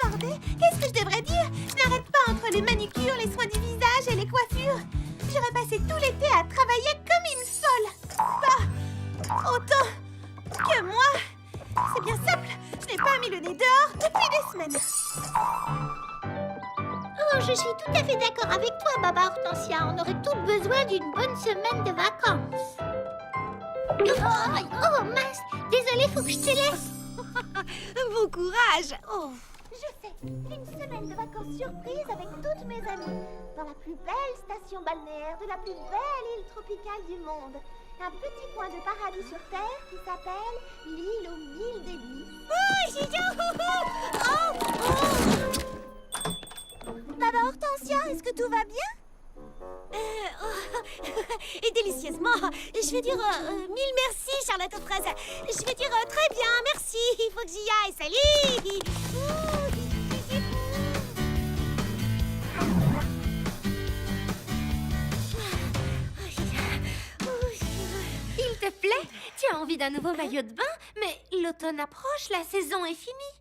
débordée. Qu'est-ce que je devrais dire? Je n'arrête pas entre les manucures, les soins du visage et les coiffures. J'aurais passé tout l'été à travailler comme une folle. Pas autant que moi. C'est bien simple. Je n'ai pas mis le nez dehors depuis des semaines. Oh, je suis tout à fait d'accord avec toi, Baba Hortensia. On aurait toutes besoin d'une bonne semaine de vacances. Oh, mince. Désolée, faut que je te laisse. Bon courage. Oh. Je sais, une semaine de vacances surprise avec toutes mes amies. Dans la plus belle station balnéaire de la plus belle île tropicale du monde. Un petit coin de paradis sur Terre qui s'appelle l'île aux 1000 délices. Oh, Gigi. Baba Hortensia, est-ce que tout va bien? Et délicieusement. Je vais dire mille merci, Charlotte aux fraises. Je vais dire très bien, merci. Il faut que j'y aille. Salut. Il te plaît? Tu as envie d'un nouveau maillot de bain? Mais l'automne approche, la saison est finie.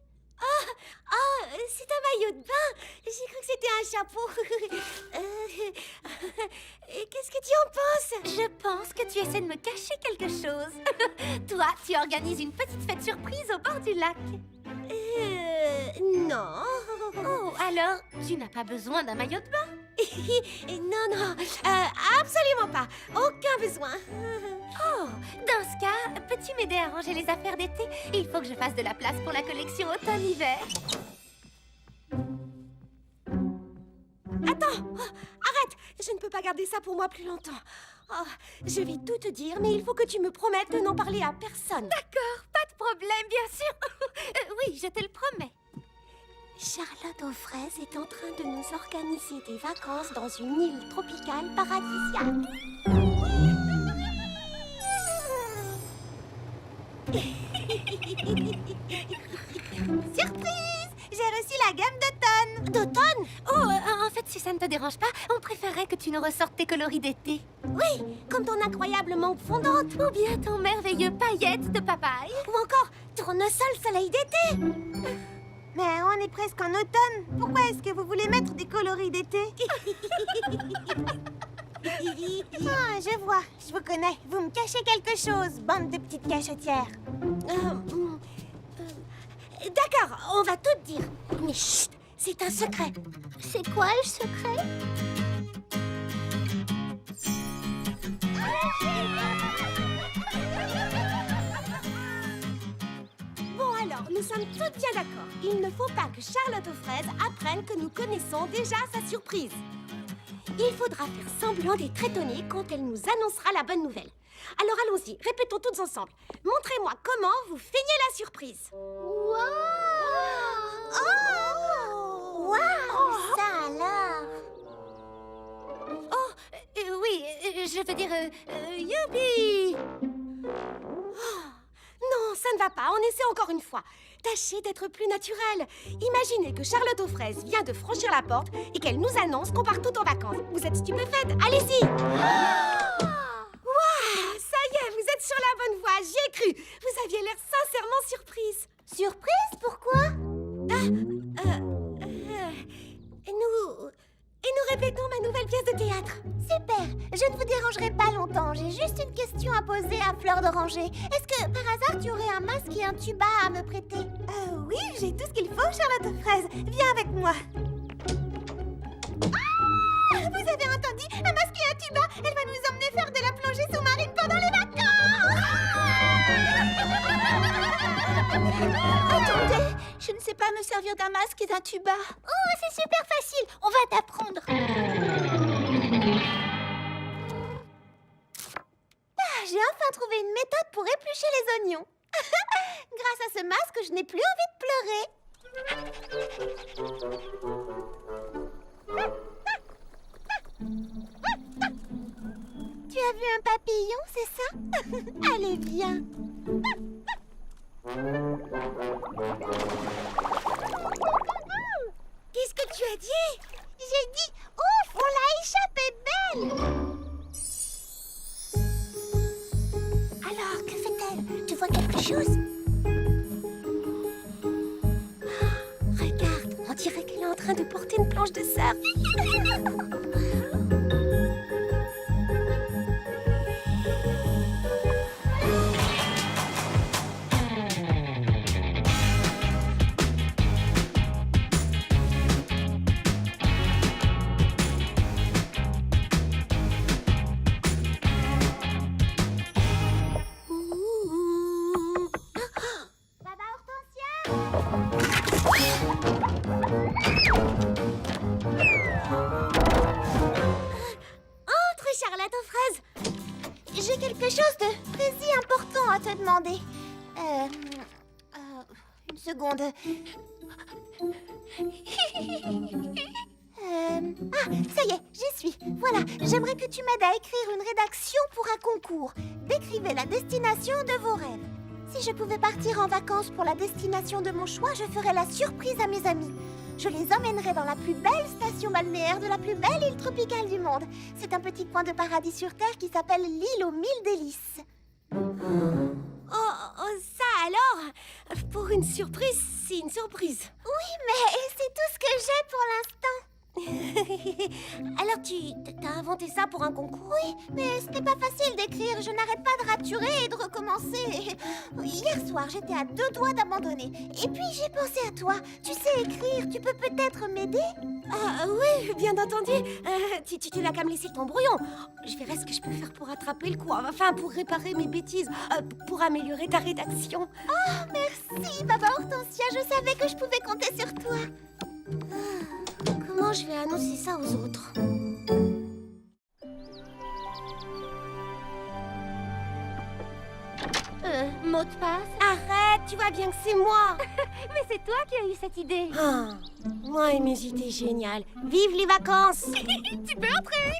C'est un maillot de bain. J'ai cru que c'était un chapeau. Qu'est-ce que tu en penses? Je pense que tu essaies de me cacher quelque chose. Toi, tu organises une petite fête surprise au bord du lac. Non. Oh, alors, tu n'as pas besoin d'un maillot de bain? Non, absolument pas. Aucun besoin. Oh, dans ce cas, peux-tu m'aider à ranger les affaires d'été? Il faut que je fasse de la place pour la collection automne-hiver. Attends, arrête. Je ne peux pas garder ça pour moi plus longtemps. Je vais tout te dire, mais il faut que tu me promettes de n'en parler à personne. D'accord, pas de problème, bien sûr. Oui, je te le promets. Charlotte aux fraises est en train de nous organiser des vacances dans une île tropicale paradisiaque. Surprise! J'ai reçu la gamme d'automne. D'automne? Oh, en fait, si ça ne te dérange pas, on préférerait que tu nous ressortes tes coloris d'été. Oui, comme ton incroyable mangue fondante. Ou bien ton merveilleux paillette de papaye. Ou encore tournesol soleil d'été. Mais on est presque en automne. Pourquoi est-ce que vous voulez mettre des coloris d'été? Je vois, je vous connais. Vous me cachez quelque chose, bande de petites cachetières. D'accord, on va tout dire. Mais chut, c'est un secret. C'est quoi le secret? Bon alors, nous sommes toutes bien d'accord. Il ne faut pas que Charlotte aux fraises apprenne que nous connaissons déjà sa surprise. Il faudra faire semblant d'être étonnée quand elle nous annoncera la bonne nouvelle. Alors allons-y, répétons toutes ensemble. Montrez-moi comment vous feignez la surprise. Wow! Oh! Wow! Ça alors! Oh, oui, je veux dire, youpi! Non, ça ne va pas, on essaie encore une fois. Tâchez d'être plus naturel. Imaginez que Charlotte aux fraises vient de franchir la porte et qu'elle nous annonce qu'on part toutes en vacances. Vous êtes stupéfaite, allez-y! Waouh, ça y est, vous êtes sur la bonne voie, j'y ai cru. Vous aviez l'air sincèrement surprise. Surprise? Pourquoi? Nous répétons ma nouvelle pièce de théâtre. Super! Je ne vous dérangerai pas longtemps. J'ai juste une question à poser à Fleur d'Oranger. Est-ce que, par hasard, tu aurais un masque et un tuba à me prêter? Oui, j'ai tout ce qu'il faut, Charlotte aux fraises. Viens avec moi. Ah! Vous avez entendu? Un masque et un tuba. Elle va nous emmener faire de la plongée sous-marine pendant les vacances. Attendez, je ne sais pas me servir d'un masque et d'un tuba. Oh, c'est super facile. On va t'apprendre. J'ai enfin trouvé une méthode pour éplucher les oignons. Grâce à ce masque, je n'ai plus envie de pleurer. Tu as vu un papillon, c'est ça? Allez, viens. Qu'est-ce que tu as dit? J'ai dit, ouf, on l'a échappé belle. Alors, que fait-elle? Tu vois quelque chose? Regarde, mélange de sœurs. Baba Hortensia! Entre, Charlotte aux fraises. J'ai quelque chose de très important à te demander. Une seconde. Ça y est, j'y suis. Voilà, j'aimerais que tu m'aides à écrire une rédaction pour un concours. Décrivez la destination de vos rêves. Si je pouvais partir en vacances pour la destination de mon choix, je ferais la surprise à mes amis. Je les emmènerais dans la plus belle station balnéaire de la plus belle île tropicale du monde. C'est un petit coin de paradis sur Terre qui s'appelle l'île aux 1000 délices. Oh, ça alors? Pour une surprise, c'est une surprise. Oui, mais c'est tout ce que j'ai pour l'instant. Alors t'as inventé ça pour un concours? Oui, mais ce n'est pas facile d'écrire. Je n'arrête pas de raturer et de recommencer. Hier soir, j'étais à 2 doigts d'abandonner. Et puis, j'ai pensé à toi. Tu sais écrire, tu peux peut-être m'aider? Ah oui, bien entendu. Tu n'as qu'à me laisser ton brouillon. Je verrai ce que je peux faire pour attraper le coup. Enfin, pour réparer mes bêtises. Pour améliorer ta rédaction. Oh, merci, Baba Hortensia. Je savais que je pouvais compter sur toi. Comment je vais annoncer ça aux autres? Mot de passe? Arrête, tu vois bien que c'est moi. Mais c'est toi qui as eu cette idée. Ah, moi et mes idées géniales. Vive les vacances. Tu peux entrer.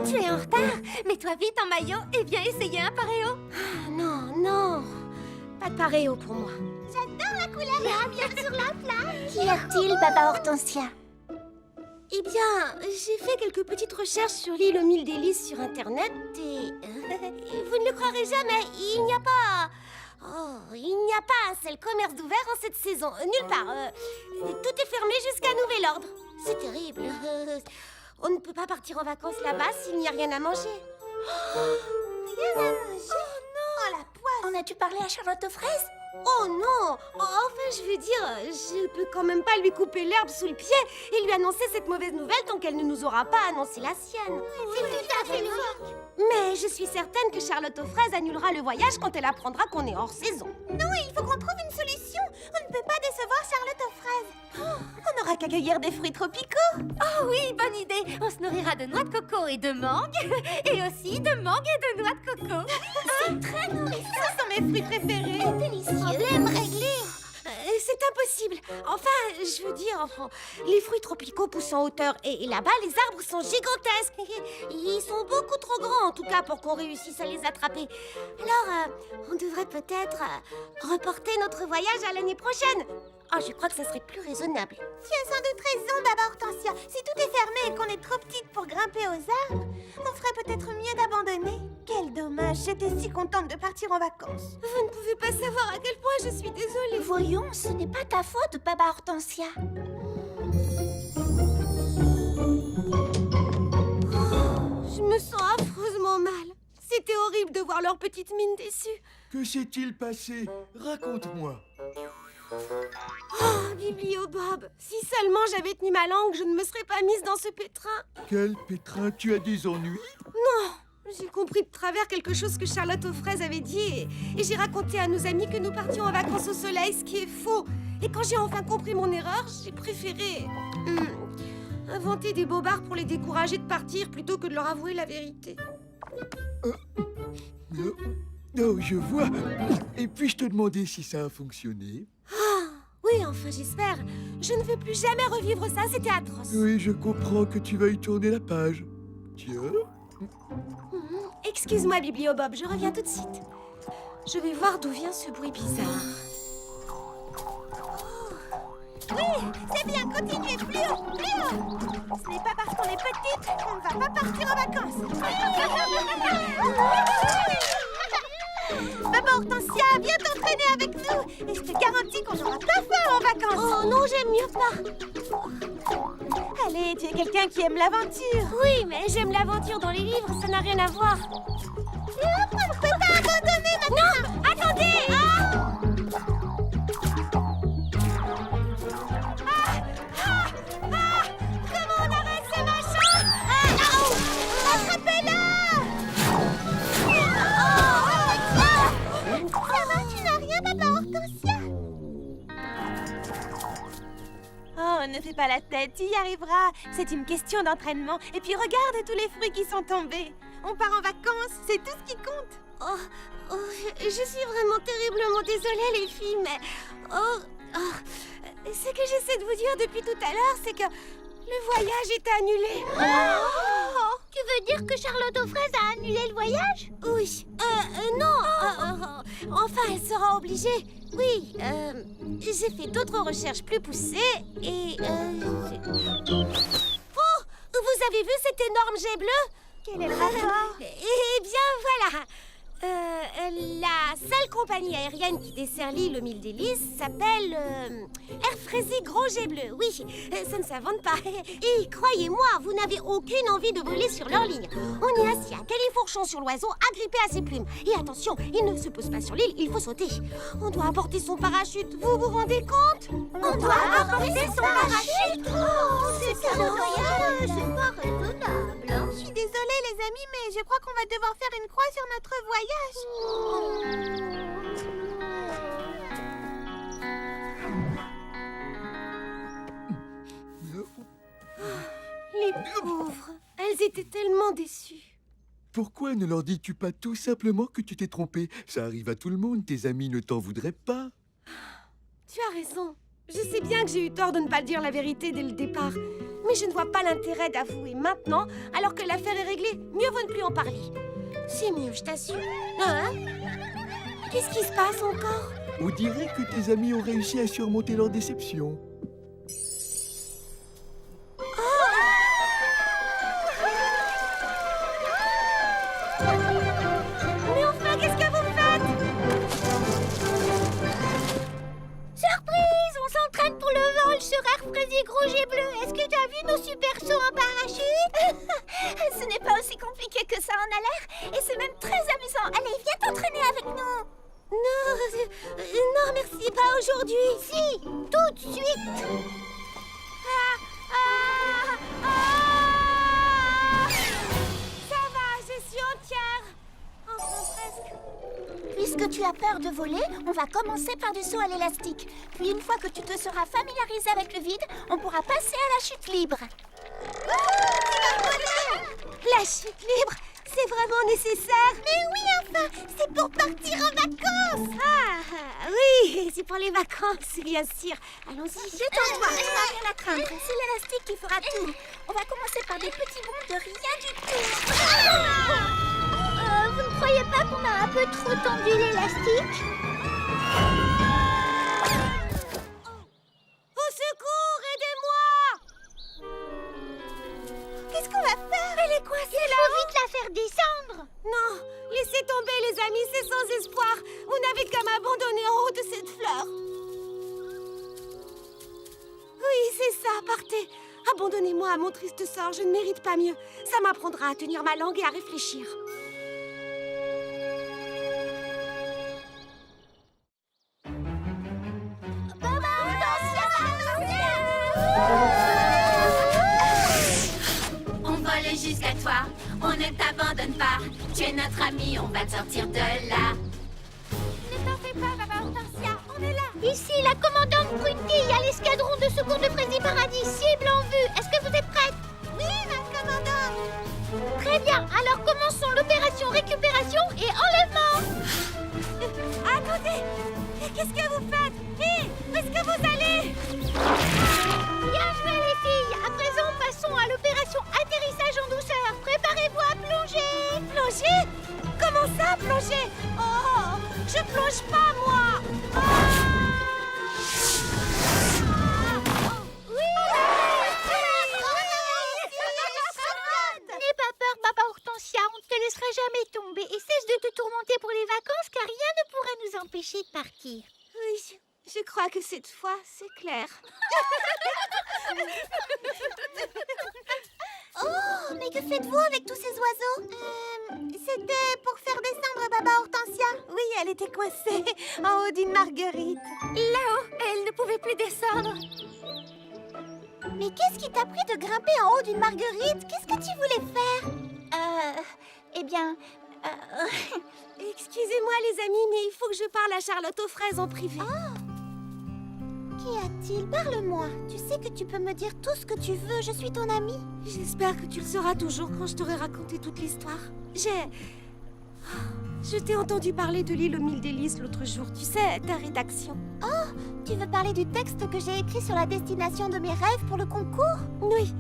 Tu es en retard. Mets-toi vite en maillot et viens essayer un paréo. Ah, non. Pas de paréo pour moi. J'adore la couleur bien sur la plage. Qu'y a-t-il, Baba Hortensia? Eh bien, j'ai fait quelques petites recherches sur l'île aux 1000 délices sur Internet et... vous ne le croirez jamais, il n'y a pas un seul commerce d'ouvert en cette saison. Nulle part. Tout est fermé jusqu'à nouvel ordre. C'est terrible. On ne peut pas partir en vacances là-bas s'il n'y a rien à manger. Rien à manger. Oh la poisse. En as-tu parlé à Charlotte aux fraises? Oh non! Enfin, je veux dire, je peux quand même pas lui couper l'herbe sous le pied et lui annoncer cette mauvaise nouvelle tant qu'elle ne nous aura pas annoncé la sienne. C'est tout à fait logique. Mais je suis certaine que Charlotte aux fraises annulera le voyage quand elle apprendra qu'on est hors saison. Non, il faut qu'on trouve une solution. On ne peut pas décevoir Charlotte aux fraises. On n'aura qu'à cueillir des fruits tropicaux. Oh oui, bonne idée. On se nourrira de noix de coco et de mangue. Et aussi de mangue et de noix de coco. C'est très nourrissant. Ce sont mes fruits préférés. Délicieux. Lemme réglé. C'est impossible. Enfin, je veux dire, les fruits tropicaux poussent en hauteur et là-bas, les arbres sont gigantesques. Ils sont beaucoup trop grands, en tout cas, pour qu'on réussisse à les attraper. Alors, on devrait peut-être reporter notre voyage à l'année prochaine. Ah, je crois que ça serait plus raisonnable. Tu as sans doute raison, Baba Hortensia. Si tout est fermé et qu'on est trop petite pour grimper aux arbres, on ferait peut-être mieux d'abandonner. Quel dommage, j'étais si contente de partir en vacances. Vous ne pouvez pas savoir à quel point je suis désolée. Voyons, ce n'est pas ta faute, Baba Hortensia. Je me sens affreusement mal. C'était horrible de voir leur petite mine déçue. Que s'est-il passé? Raconte-moi. Oh, Bibliobob, si seulement j'avais tenu ma langue, je ne me serais pas mise dans ce pétrin. Quel pétrin, tu as des ennuis? Non, j'ai compris de travers quelque chose que Charlotte aux fraises avait dit et j'ai raconté à nos amis que nous partions en vacances au soleil, ce qui est faux. Et quand j'ai enfin compris mon erreur, j'ai préféré inventer des bobards pour les décourager de partir plutôt que de leur avouer la vérité. Oh, je vois. Et puis-je te demander si ça a fonctionné? Oui, enfin j'espère. Je ne veux plus jamais revivre ça, c'était atroce. Oui, je comprends que tu veuilles tourner la page. Tiens. Excuse-moi, Bibliobob, je reviens tout de suite. Je vais voir d'où vient ce bruit bizarre. Oui, c'est bien, continuez, plus haut, plus haut. Ce n'est pas parce qu'on est petite qu'on ne va pas partir en vacances. Baba Hortensia, viens t'entraîner avec nous. Et je te garantis qu'on n'aura pas faim en vacances. Oh non, j'aime mieux pas. Allez, tu es quelqu'un qui aime l'aventure. Oui, mais j'aime l'aventure dans les livres, ça n'a rien à voir. Je peux pas abandonner maintenant. Non, attendez. Comment on arrête ce machin? Attrapez-le. Ça va, tu n'as rien, papa Hortensia? Oh, ne fais pas la tête, tu y arriveras. C'est une question d'entraînement. Et puis regarde tous les fruits qui sont tombés. On part en vacances, c'est tout ce qui compte. Je suis vraiment terriblement désolée, les filles, mais... ce que j'essaie de vous dire depuis tout à l'heure, c'est que le voyage est annulé. Tu veux dire que Charlotte aux fraises a annulé le voyage? Oui. Non. Enfin, elle sera obligée. Oui. J'ai fait d'autres recherches plus poussées et... Oh! Vous avez vu cet énorme jet bleu? Quel est le rapport? Eh bien, voilà. La seule compagnie aérienne qui dessert l'île aux Mille Délices s'appelle Air Frézy Gros Jet Bleu. Oui, ça ne s'invente pas. Et croyez-moi, vous n'avez aucune envie de voler sur leur ligne. On est assis à califourchon sur l'oiseau, agrippé à ses plumes. Et attention, il ne se pose pas sur l'île, il faut sauter. On doit apporter son parachute, vous vous rendez compte? On doit apporter son parachute? C'est un voyage, c'est pas raisonnable. Je suis désolée les amis, mais je crois qu'on va devoir faire une croix sur notre voyage. Les pauvres, elles étaient tellement déçues. Pourquoi ne leur dis-tu pas tout simplement que tu t'es trompé? Ça arrive à tout le monde, tes amis ne t'en voudraient pas. Tu as raison. Je sais bien que j'ai eu tort de ne pas dire la vérité dès le départ. Mais je ne vois pas l'intérêt d'avouer maintenant, alors que l'affaire est réglée. Mieux vaut ne plus en parler. C'est mieux, je t'assure. Hein? Qu'est-ce qui se passe encore? On dirait que tes amis ont réussi à surmonter leur déception. Mais enfin, qu'est-ce que vous faites? Surprise! On s'entraîne pour le vol sur Air Frézy Gros Jet Bleu. Est-ce que tu as vu nos super sauts en parachute? Ce n'est pas aussi compliqué que ça en a l'air. Et c'est même très amusant. Allez, viens t'entraîner avec nous. Non, merci, pas aujourd'hui. Si, tout de suite. Ça va, je suis entière. Enfin, presque. Puisque tu as peur de voler, on va commencer par du saut à l'élastique. Puis une fois que tu te seras familiarisé avec le vide, on pourra passer à la chute libre. La chute libre, c'est vraiment nécessaire. Mais oui, enfin, c'est pour partir en vacances. Oui, c'est pour les vacances, bien sûr. Allons-y. Détends-toi, tu n'as rien à craindre. C'est l'élastique qui fera tout. On va commencer par des petits bonds de rien du tout. Vous ne croyez pas qu'on a un peu trop tendu l'élastique? Au secours, aidez-moi! Qu'est-ce qu'on va faire? Elle est coincée Il faut vite la faire descendre. Non, laissez tomber les amis, c'est sans espoir. Vous n'avez qu'à m'abandonner en haut de cette fleur. Oui, c'est ça, partez. Abandonnez-moi à mon triste sort, je ne mérite pas mieux. Ça m'apprendra à tenir ma langue et à réfléchir. On vole jusqu'à toi, on ne t'abandonne pas. Tu es notre ami, on va te sortir de là. Ne t'en fais pas, Papa Hortensia, on est là. Ici, la commandante Brutille à l'escadron de secours de Frézy Paradis, cible en vue. Est-ce que vous êtes prête? Oui, ma commandante. Très bien, alors commençons l'opération récupération et enlèvement. Attendez! Qu'est-ce que vous faites? Hé! Où est-ce que vous allez? Bien joué, les filles. À présent, passons à l'opération atterrissage en douceur. Préparez-vous à plonger. Plonger? Comment ça, plonger? Oh! Je plonge pas, moi! N'aie pas peur, Papa Hortensia, on ne te laissera jamais tomber. Et cesse de te tourmenter pour les vacances, car rien ne pourra nous empêcher de partir. Oui, Je crois que cette fois, c'est clair. Oh, mais que faites-vous avec tous ces oiseaux? C'était pour faire descendre Baba Hortensia. Oui, elle était coincée en haut d'une marguerite. Là-haut, elle ne pouvait plus descendre. Mais qu'est-ce qui t'a pris de grimper en haut d'une marguerite? Qu'est-ce que tu voulais faire? Eh bien... Excusez-moi les amis, mais il faut que je parle à Charlotte aux fraises en privé. Qu'y a-t-il? Parle-moi. Tu sais que tu peux me dire tout ce que tu veux. Je suis ton amie. J'espère que tu le sauras toujours quand je t'aurai raconté toute l'histoire. Je t'ai entendu parler de l'île aux 1000 délices l'autre jour. Tu sais, ta rédaction. Tu veux parler du texte que j'ai écrit sur la destination de mes rêves pour le concours? Oui,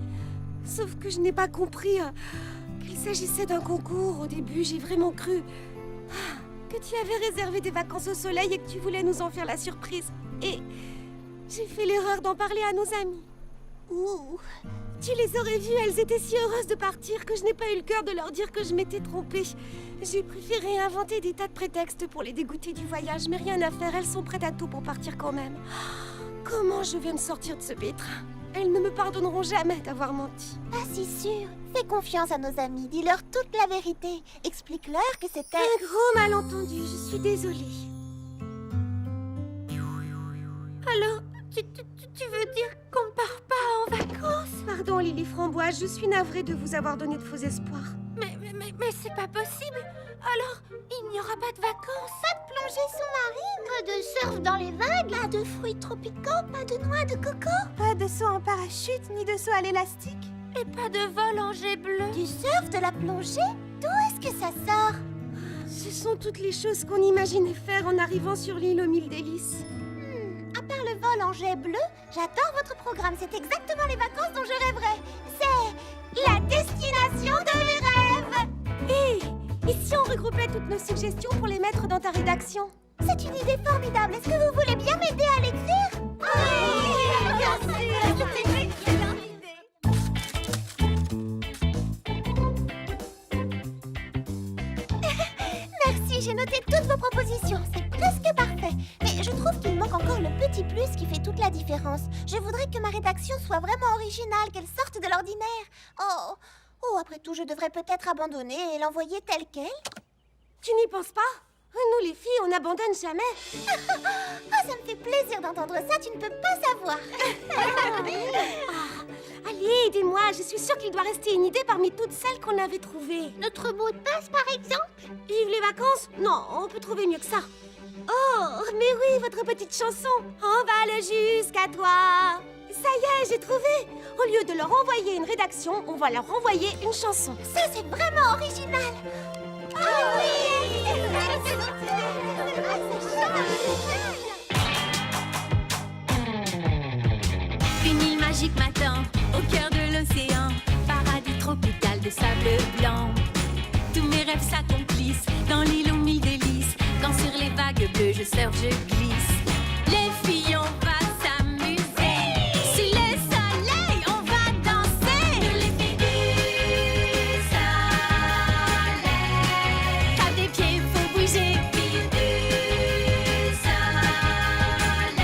sauf que je n'ai pas compris qu'il s'agissait d'un concours. Au début, j'ai vraiment cru que tu avais réservé des vacances au soleil et que tu voulais nous en faire la surprise. Et j'ai fait l'erreur d'en parler à nos amies. Ouh. Tu les aurais vues, elles étaient si heureuses de partir que je n'ai pas eu le cœur de leur dire que je m'étais trompée. J'ai préféré inventer des tas de prétextes pour les dégoûter du voyage, mais rien à faire, elles sont prêtes à tout pour partir quand même. Comment je vais me sortir de ce pétrin? Elles ne me pardonneront jamais d'avoir menti. Pas si sûr. Fais confiance à nos amis. Dis-leur toute la vérité. Explique-leur que c'était... Un gros malentendu, je suis désolée. Alors, tu veux dire qu'on ne part pas en vacances? Pardon, Lily Framboise, je suis navrée de vous avoir donné de faux espoirs. Mais c'est pas possible. Alors, il n'y aura pas de vacances? Pas de plongée sous-marine, pas de surf dans les vagues, pas de fruits tropicaux, pas de noix de coco, Pas de saut en parachute, ni de saut à l'élastique. Et pas de vol en jet bleu? du surf, de la plongée. D'où est-ce que ça sort? Ce sont toutes les choses qu'on imaginait faire en arrivant sur l'île aux 1000 délices. À part le vol en jet bleu, j'adore votre programme. C'est exactement les vacances dont je rêverais. C'est la destination de mes rêves. Et si on regroupait toutes nos suggestions pour les mettre dans ta rédaction? C'est une idée formidable. Est-ce que vous voulez bien m'aider à l'écrire? Oui, bien sûr. C'est une excellente idée. Merci, j'ai noté toutes vos propositions. C'est presque parfait. Mais je trouve qu'il manque encore le petit plus qui fait toute la différence. Je voudrais que ma rédaction soit vraiment originale, qu'elle sorte de l'ordinaire. Oh, après tout, je devrais peut-être abandonner et l'envoyer tel quel. Tu n'y penses pas? Nous, les filles, on n'abandonne jamais. Ah, ça me fait plaisir d'entendre ça, tu ne peux pas savoir. Allez, aidez-moi. Je suis sûre qu'il doit rester une idée parmi toutes celles qu'on avait trouvées. Notre mot de passe, par exemple? Vive les vacances? Non, on peut trouver mieux que ça. Oh, mais oui, votre petite chanson. On va le jusqu'à toi. Ça y est, j'ai trouvé. Au lieu de leur envoyer une rédaction, on va leur envoyer une chanson. Ça, c'est vraiment original. Ah oui! Une île magique m'attend, au cœur de l'océan, paradis tropical de sable blanc. Tous mes rêves s'accomplissent dans l'île aux 1000 délices. Quand sur les vagues bleues je surfe, je glisse. Les filles, on va s'amuser. Sur le soleil, on va danser. Nous les filles du soleil. Tape des pieds, faut bouger. Filles du soleil.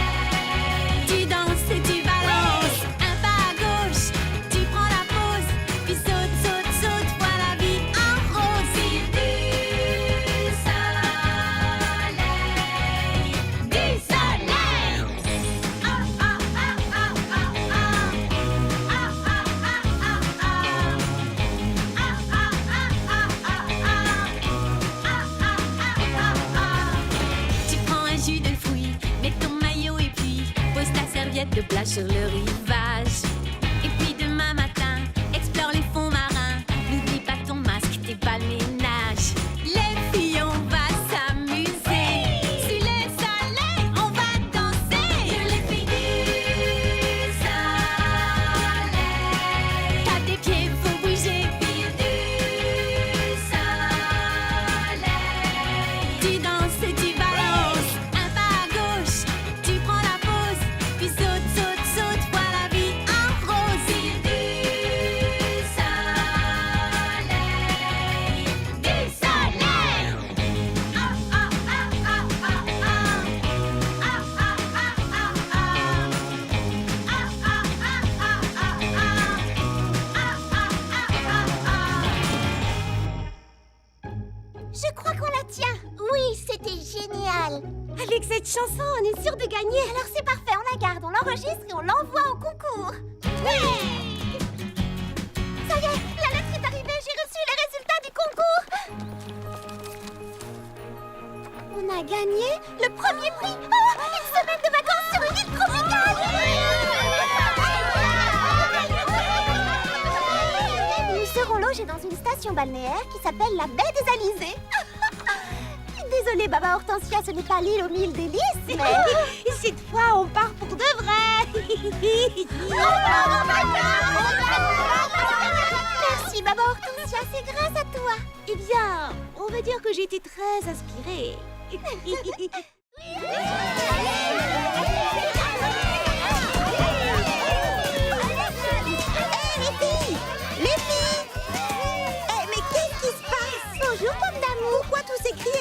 Tu danses et tu balances. Un pas à gauche, tu prends la pause. Puis saute, saute, saute, vois la vie en rose. Filles du soleil. Du soleil. Ah, ah, ah, ah, ah, ah. Ah, ah, ah, ah, ah. Ah, ah, ah, ah, ah, ah. Ah, ah, ah, ah, ah. Tu prends un jus de fruits, mets ton maillot et puis pose ta serviette de plage sur le rivage. Et puis demain matin, explore les fonds marins. N'oublie pas ton masque, tes balles ménage. Les filles, on va s'amuser. Sur le soleil, on va danser. Les filles du soleil. Tape des pieds, faut bouger. Filles du soleil. Tu danses et tu balances. Un pas à gauche, tu prends la pause. Puis saute, saute, saute, vois tropicale. Avec cette chanson, on est sûr de gagner. Alors c'est parfait, on la garde, on l'enregistre et on l'envoie au concours. Ouais! Ça y est, la lettre est arrivée, j'ai reçu les résultats du concours. On a gagné le premier prix. Oh, une semaine de vacances sur une île tropicale. Nous serons logés dans une station balnéaire qui s'appelle la baie des Alizés. Désolée, Baba Hortensia, ce n'est pas l'île aux 1000 délices, mais... Cette fois, on part pour de vrai. Merci, Baba Hortensia, c'est grâce à toi. Eh bien, on va dire que j'ai été très inspirée.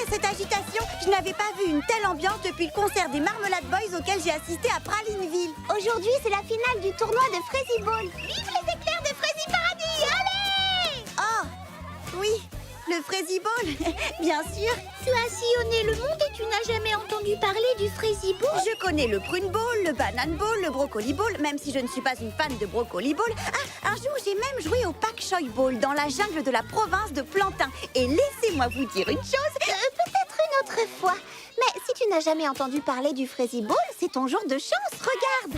Cette agitation, je n'avais pas vu une telle ambiance depuis le concert des Marmelade Boys auquel j'ai assisté à Pralineville. Aujourd'hui, c'est la finale du tournoi de Frizzy Ball. Vive les éclairs de Frizzy Paradis, allez! Oh, oui, le Frizzy Ball, bien sûr. Tu as sillonné le monde et tu n'as jamais entendu parler du Frizzy Ball? Je connais le Prune Ball, le Banane Ball, le Brocoli Ball, même si je ne suis pas une fan de Brocoli Ball. Ah, un jour, j'ai même joué au Pak Choi Ball dans la jungle de la province de Plantain. Et laissez-moi vous dire une chose... Peut-être une autre fois. Mais si tu n'as jamais entendu parler du Frizzy Ball, c'est ton jour de chance, regarde.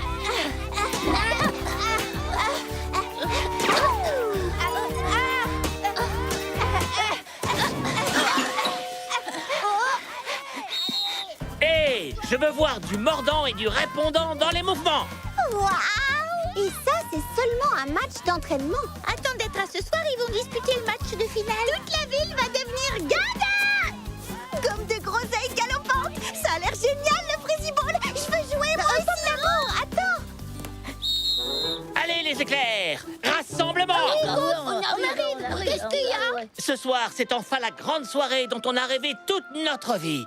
Hé, je veux voir du mordant et du répondant dans les mouvements. Waouh! Et ça, c'est seulement un match d'entraînement. Attends d'être à ce soir, ils vont disputer le match de finale. Toute la ville va devenir gaga! Comme de groseilles galopantes. Ça a l'air génial, le Frizzy Ball. Je veux jouer, moi aussi. Attends! Allez les éclairs, rassemblement. On arrive! Qu'est-ce qu'il y a? Ce soir, c'est enfin la grande soirée dont on a rêvé toute notre vie.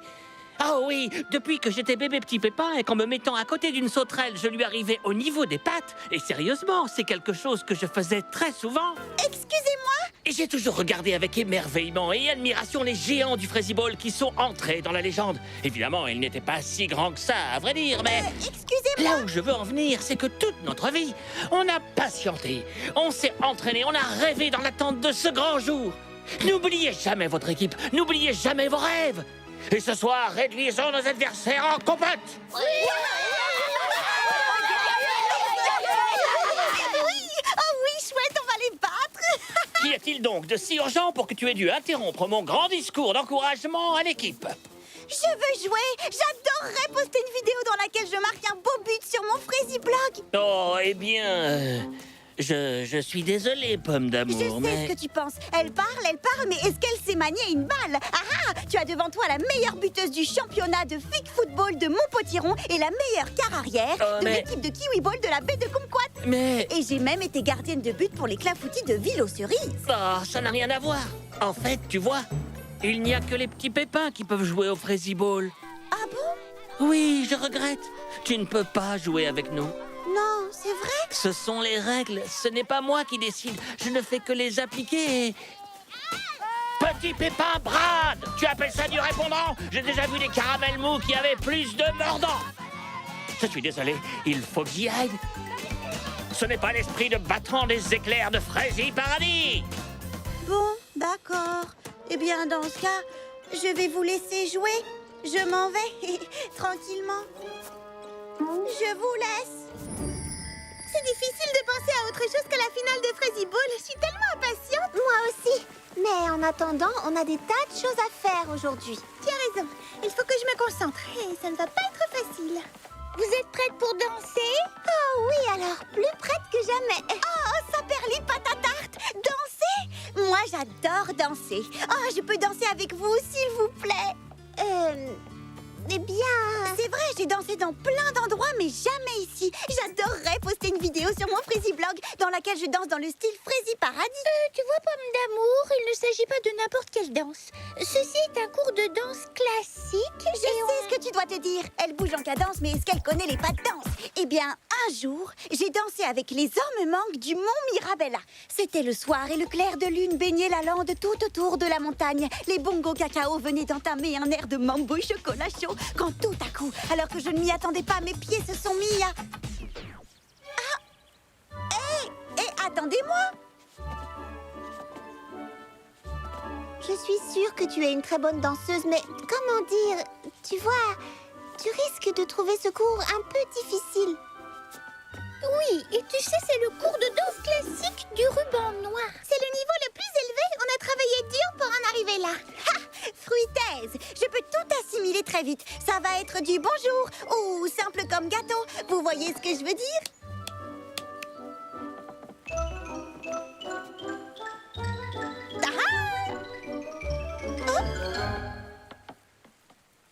Ah oui, depuis que j'étais bébé petit pépin et qu'en me mettant à côté d'une sauterelle, je lui arrivais au niveau des pattes. Et sérieusement, c'est quelque chose que je faisais très souvent. Excusez-moi. Et j'ai toujours regardé avec émerveillement et admiration les géants du Frizzy Ball qui sont entrés dans la légende. Évidemment, ils n'étaient pas si grands que ça, à vrai dire, mais... Excusez-moi. Là où je veux en venir, c'est que toute notre vie, on a patienté, on s'est entraîné, on a rêvé dans l'attente de ce grand jour. N'oubliez jamais votre équipe, n'oubliez jamais vos rêves. Et ce soir, réduisons nos adversaires en compote. Oui. Oh oui, chouette, on va les battre. Qu'y a-t-il donc de si urgent pour que tu aies dû interrompre mon grand discours d'encouragement à l'équipe? Je veux jouer. J'adorerais poster une vidéo dans laquelle je marque un beau but sur mon Frizzy Blog. Oh, eh bien... Je suis désolé, pomme d'amour, Je sais mais... ce que tu penses. Elle parle, mais est-ce qu'elle sait manier une balle? Ah, tu as devant toi la meilleure buteuse du championnat de Fig Football de Montpotiron et la meilleure quart arrière de l'équipe de Kiwi Ball de la baie de Kumquat. Mais... Et j'ai même été gardienne de but pour les clafoutis de Ville-aux-Cerises. Oh, ça n'a rien à voir. En fait, tu vois, il n'y a que les petits pépins qui peuvent jouer au Frizzy Ball. Ah bon? Oui, je regrette. Tu ne peux pas jouer avec nous. Non, c'est vrai? Ce sont les règles, ce n'est pas moi qui décide. Je ne fais que les appliquer et... Petit pépin Brad! Tu appelles ça du répondant? J'ai déjà vu des caramels mous qui avaient plus de mordants. Je suis désolé, il faut que j'y aille. Ce n'est pas l'esprit de battant des éclairs de Frizzy Paradis. Bon, d'accord. Eh bien, dans ce cas, je vais vous laisser jouer. Je m'en vais, tranquillement. Je vous laisse. C'est difficile de penser à autre chose que la finale de Frizzy Ball. Je suis tellement impatiente. Moi aussi. Mais en attendant, on a des tas de choses à faire aujourd'hui. Tu as raison. Il faut que je me concentre. Et ça ne va pas être facile. Vous êtes prête pour danser? Oh oui, alors, plus prête que jamais. Oh, Saperli patatarte! Danser? Moi, j'adore danser. Oh, je peux danser avec vous, s'il vous plaît. Eh bien... C'est vrai, j'ai dansé dans plein d'endroits, mais jamais ici. J'adorerais poster une vidéo sur mon Frézy Blog dans laquelle je danse dans le style Frézy Paradis. Tu vois, Pomme d'amour, il ne s'agit pas de n'importe quelle danse. Ceci est un cours de danse classique. Je sais ce que tu dois te dire. Elle bouge en cadence, mais est-ce qu'elle connaît les pas de danse? Eh bien, un jour, j'ai dansé avec les hommes mangues du mont Mirabella. C'était le soir et le clair de lune baignait la lande tout autour de la montagne. Les bongos cacao venaient d'entamer un air de mambo chocolat chaud quand tout à coup, alors que je ne m'y attendais pas, mes pieds se sont mis à... Ah! Hé! Attendez-moi! Je suis sûre que tu es une très bonne danseuse, mais comment dire? Tu vois, tu risques de trouver ce cours un peu difficile. Oui, et tu sais, c'est le cours de danse classique du ruban noir. C'est le niveau le plus élevé. On a travaillé dur pour en arriver là. Ha! Fruitaise! Je peux tout assimiler très vite. Ça va être du bonjour ou simple comme gâteau. Vous voyez ce que je veux dire?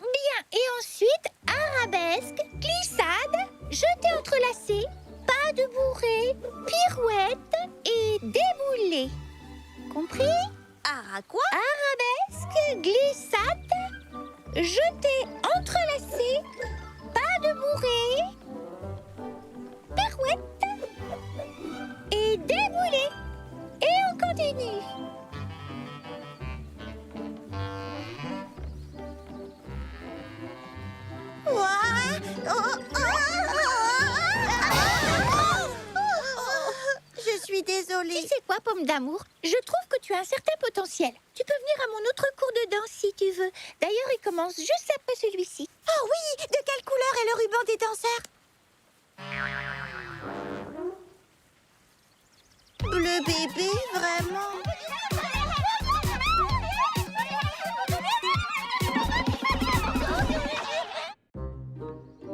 Bien, et ensuite, arabesque, glissade, jeté entrelacé, pas de bourrée, pirouette et déboulé. Compris? Quoi? Arabesque, glissade, jeté entrelacé, pas de bourrée, pirouette et déboulé. Et on continue. Je suis désolée. Tu sais quoi, Pomme d'amour? Je trouve que tu as un certain potentiel. Tu peux venir à mon autre cours de danse si tu veux. D'ailleurs, il commence juste après celui-ci. Oh oui! De quelle couleur est le ruban des danseurs? Bleu bébé, vraiment?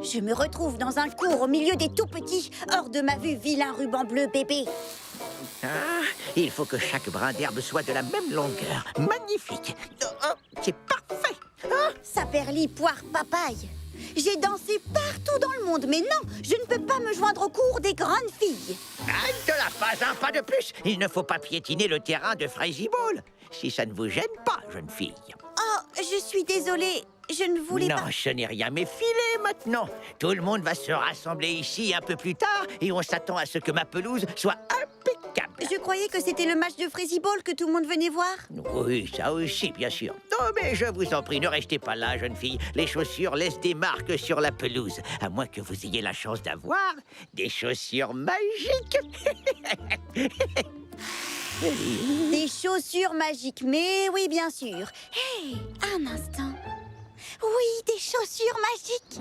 Je me retrouve dans un cours au milieu des tout-petits, hors de ma vue, vilain ruban bleu bébé. Ah, il faut que chaque brin d'herbe soit de la même longueur. Magnifique. C'est parfait. Saperli, poire, papaye. J'ai dansé partout dans le monde, mais non, je ne peux pas me joindre au cours des grandes filles. De la pas un pas de plus. Il ne faut pas piétiner le terrain de Frézy Ball. Si ça ne vous gêne pas, jeune fille. Oh, je suis désolée, je ne voulais Non, pas... ce n'est rien, mais filez maintenant. Tout le monde va se rassembler ici un peu plus tard et on s'attend à ce que ma pelouse soit impeccable. Je croyais que c'était le match de Frézy Ball que tout le monde venait voir. Oui, ça aussi, bien sûr. Non, mais je vous en prie, ne restez pas là, jeune fille. Les chaussures laissent des marques sur la pelouse, à moins que vous ayez la chance d'avoir des chaussures magiques. Des chaussures magiques, mais oui, bien sûr. Hé, un instant. Oui, des chaussures magiques.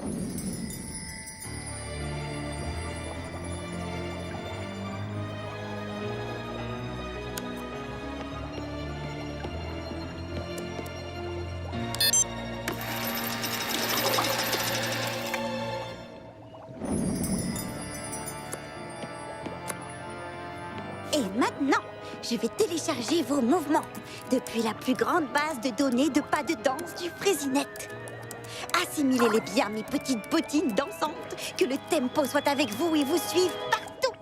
Et maintenant, je vais télécharger vos mouvements depuis la plus grande base de données de pas de danse du Frézinet. Assimilez-les bien, mes petites bottines dansantes, que le tempo soit avec vous et vous suive partout.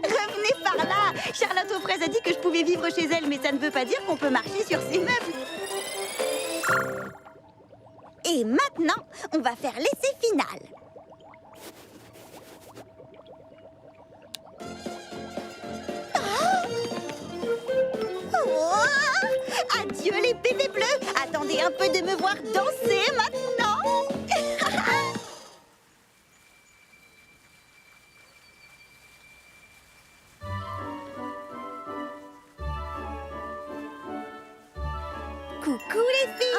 Revenez par là. Charlotte aux fraises a dit que je pouvais vivre chez elle, mais ça ne veut pas dire qu'on peut marcher sur ses meubles. Et maintenant, on va faire l'essai final. Oh, adieu les bébés bleus. Attendez un peu de me voir danser maintenant. Coucou les filles.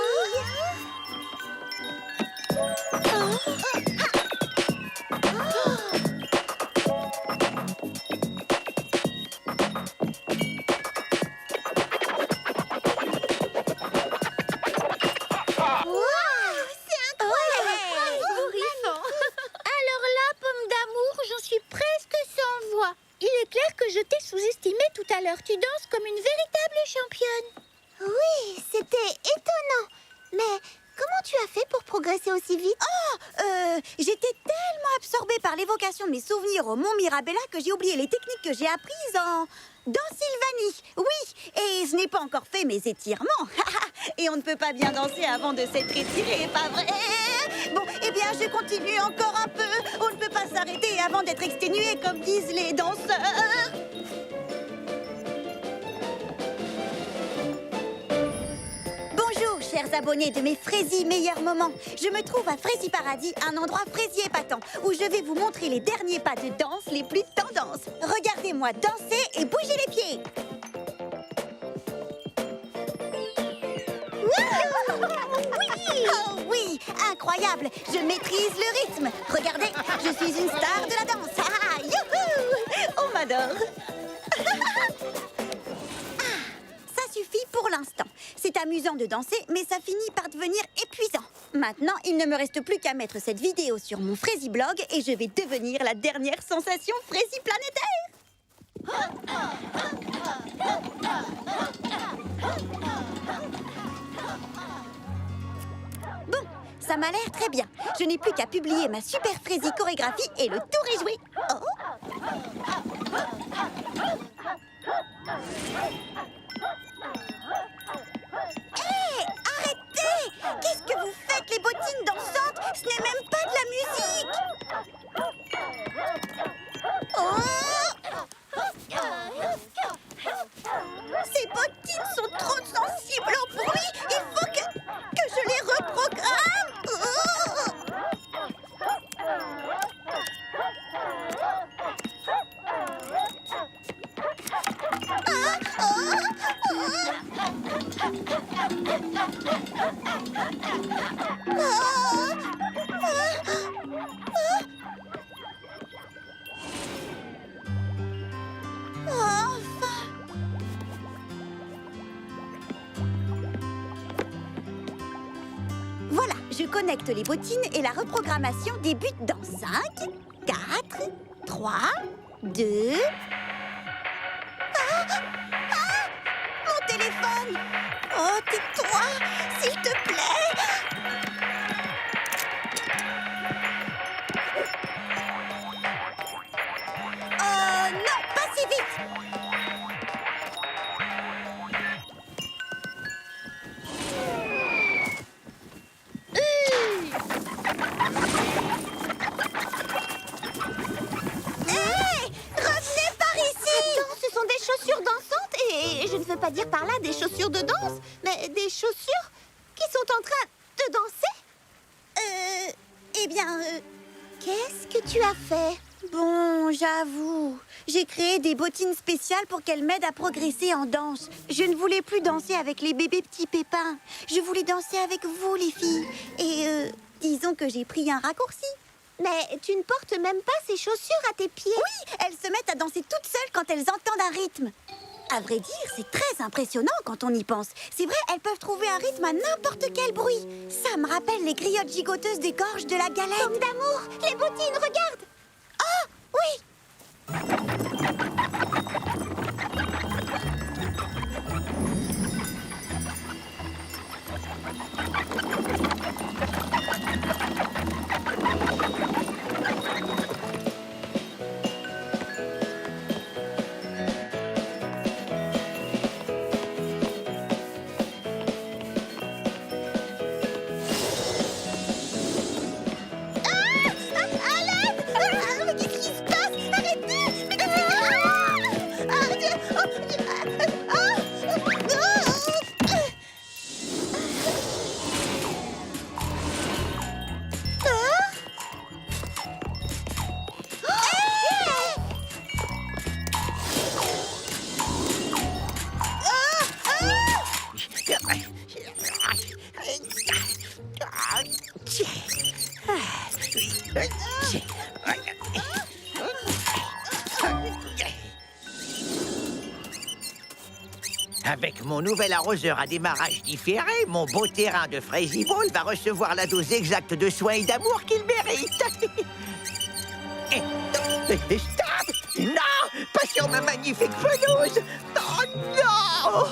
C'était étonnant. Mais comment tu as fait pour progresser aussi vite? J'étais tellement absorbée par l'évocation de mes souvenirs au Mont Mirabella que j'ai oublié les techniques que j'ai apprises dans Sylvanie. Oui, et je n'ai pas encore fait mes étirements. Et on ne peut pas bien danser avant de s'être étiré, pas vrai? Bon, eh bien, je continue encore un peu. On ne peut pas s'arrêter avant d'être exténué, comme disent les danseurs. Bonjour, chers abonnés de mes Fraisies meilleurs moments. Je me trouve à Fraisie Paradis, un endroit fraisier épatant, où je vais vous montrer les derniers pas de danse les plus tendances. Regardez-moi danser et bouger les pieds. Oui! Oh oui, incroyable. Je maîtrise le rythme. Regardez, je suis une star de la danse. Ah, youhou! On m'adore. Ça suffit pour l'instant. C'est amusant de danser, mais ça finit par devenir épuisant. Maintenant, il ne me reste plus qu'à mettre cette vidéo sur mon Fraisie blog et je vais devenir la dernière sensation Fraisie planétaire. Bon, ça m'a l'air très bien. Je n'ai plus qu'à publier ma super Fraisie chorégraphie et le tour est joué. Oh. Hé, arrêtez! Qu'est-ce que vous faites, les bottines dansantes? Ce n'est même pas de la musique! Ces bottines sont trop sensibles au bruit! Il faut que je les reprogramme! Voilà, je connecte les bottines et la reprogrammation débute dans 5, 4, 3, 2... Mon téléphone! Oh, tais-toi, s'il te plaît! Non, pas si vite! Revenez par ici! Attends, ce sont des chaussures dansantes et je ne veux pas dire par là des chaussures de danse, mais des chaussures qui sont en train de danser. Eh bien, Qu'est-ce que tu as fait? bon, j'avoue. J'ai créé des bottines spéciales pour qu'elles m'aident à progresser en danse. Je ne voulais plus danser avec les bébés petits pépins. Je voulais danser avec vous, les filles. Et disons que j'ai pris un raccourci. Mais tu ne portes même pas ces chaussures à tes pieds. Oui, elles se mettent à danser toutes seules quand elles entendent un rythme. À vrai dire, c'est très impressionnant quand on y pense. C'est vrai, elles peuvent trouver un rythme à n'importe quel bruit. Ça me rappelle les griottes gigoteuses des gorges de la galette. Comme d'amour, les bottines, regarde. Oh, oui. Mais qu'est-ce qui se passe? Arrêtez! Mais qu'est-ce que... Avec mon nouvel arroseur à démarrage différé, mon beau terrain de Fraisie Ball va recevoir la dose exacte de soins et d'amour qu'il mérite. Stop! Non, pas sur ma magnifique pelouse. Oh non.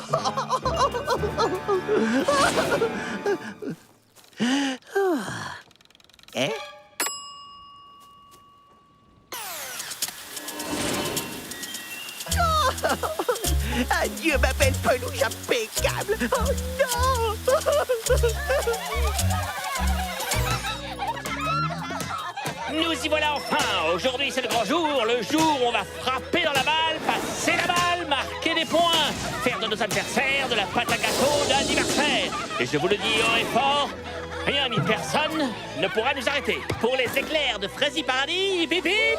Hein? Adieu, ma belle pelouse impeccable. Oh non. Nous y voilà enfin. Aujourd'hui, c'est le grand jour. Le jour où on va frapper dans la balle, passer la balle, marquer des points, faire de nos adversaires de la pâte à gâteau d'anniversaire. Et je vous le dis haut et fort, rien ni personne ne pourra nous arrêter. Pour les éclairs de Frazy Paradis, bip bip.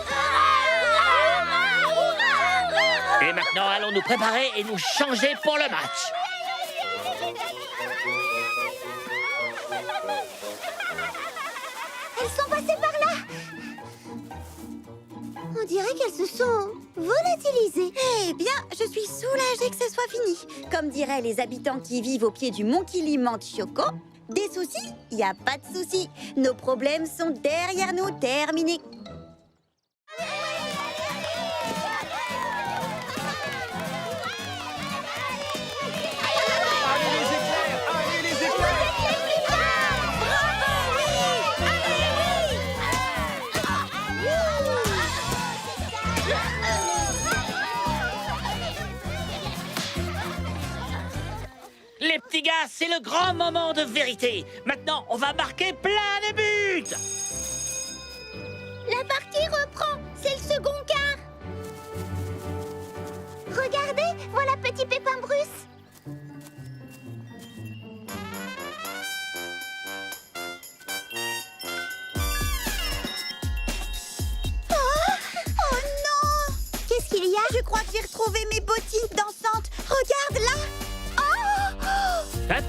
Et maintenant, allons nous préparer et nous changer pour le match. Elles sont passées par là. On dirait qu'elles se sont volatilisées. Eh bien, je suis soulagée que ce soit fini. Comme diraient les habitants qui vivent au pied du mont Kilimanjaro, des soucis, il n'y a pas de soucis. Nos problèmes sont derrière nous, terminés. Les petits gars, c'est le grand moment de vérité. Maintenant, on va marquer plein de buts. La partie reprend. C'est le second quart. Regardez, voilà petit Pépin Bruce. Oh non! Qu'est-ce qu'il y a? Je crois que j'ai retrouvé mes bottines dansantes. Regarde là! Hop.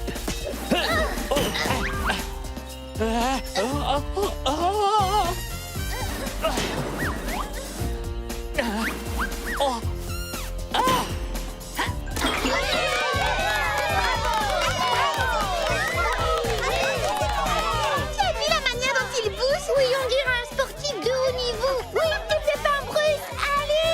Oh. Tu as vu la manière dont il bouge? Oui, on dirait un sportif de haut niveau. Oui, petit Pépin Bruce, allez!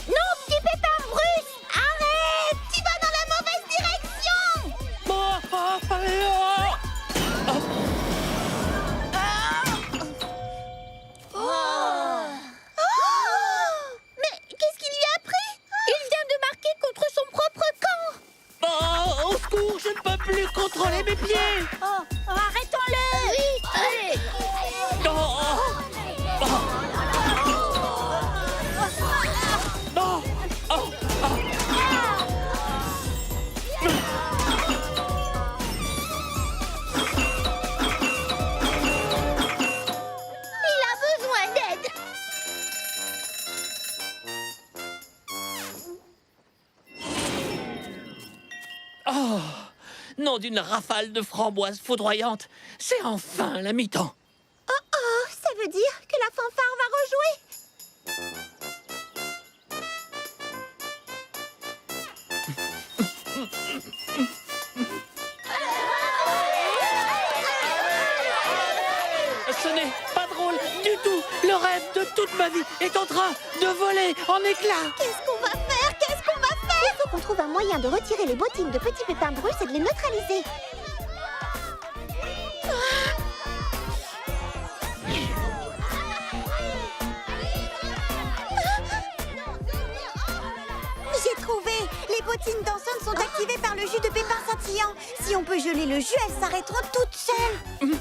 Non, petit Pépin Bruce, arrête! Tu vas dans la mauvaise direction! Mais qu'est-ce qu'il lui a pris? Il vient de marquer contre son propre camp! Oh, au secours, je ne peux plus contrôler mes pieds. Oh, arrêtons-le! Oui, allez! Non. Non. Oh. Il a besoin d'aide! Oh, nom d'une rafale de framboises foudroyantes. C'est enfin la mi-temps. Oh, ça veut dire que la fanfare va rejouer! Ce n'est pas drôle du tout. Le rêve de toute ma vie est en train de voler en éclats. Qu'est-ce qu'on va faire? Qu'est-ce qu'on va faire? Il faut qu'on trouve un moyen de retirer les bottines de Petit Pépin Bruce et de les neutraliser. J'ai trouvé! Les bottines dansantes sont activées par le jus de pépins scintillant. Si on peut geler le jus, elles s'arrêteront toutes seules.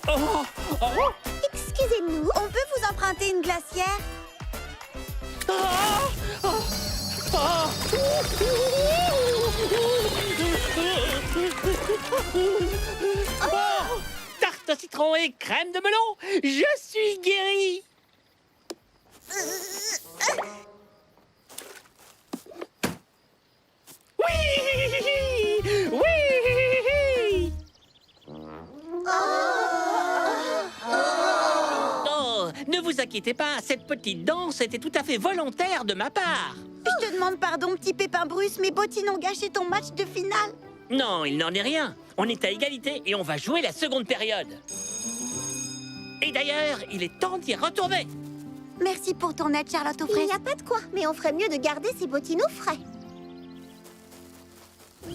Oh, oh, Excusez-nous. On peut vous emprunter une glacière? oh, oh. Tarte au citron et crème de melon, je suis guéri. Oui! Oui! Oh, ne vous inquiétez pas, cette petite danse était tout à fait volontaire de ma part. Je te demande pardon, petit Pépin Bruce, mes bottines ont gâché ton match de finale. Non, il n'en est rien. On est à égalité et on va jouer la seconde période. Et d'ailleurs, il est temps d'y retourner. Merci pour ton aide, Charlotte aux Il fraises. n'y a pas de quoi, mais on ferait mieux de garder ses bottines au frais. On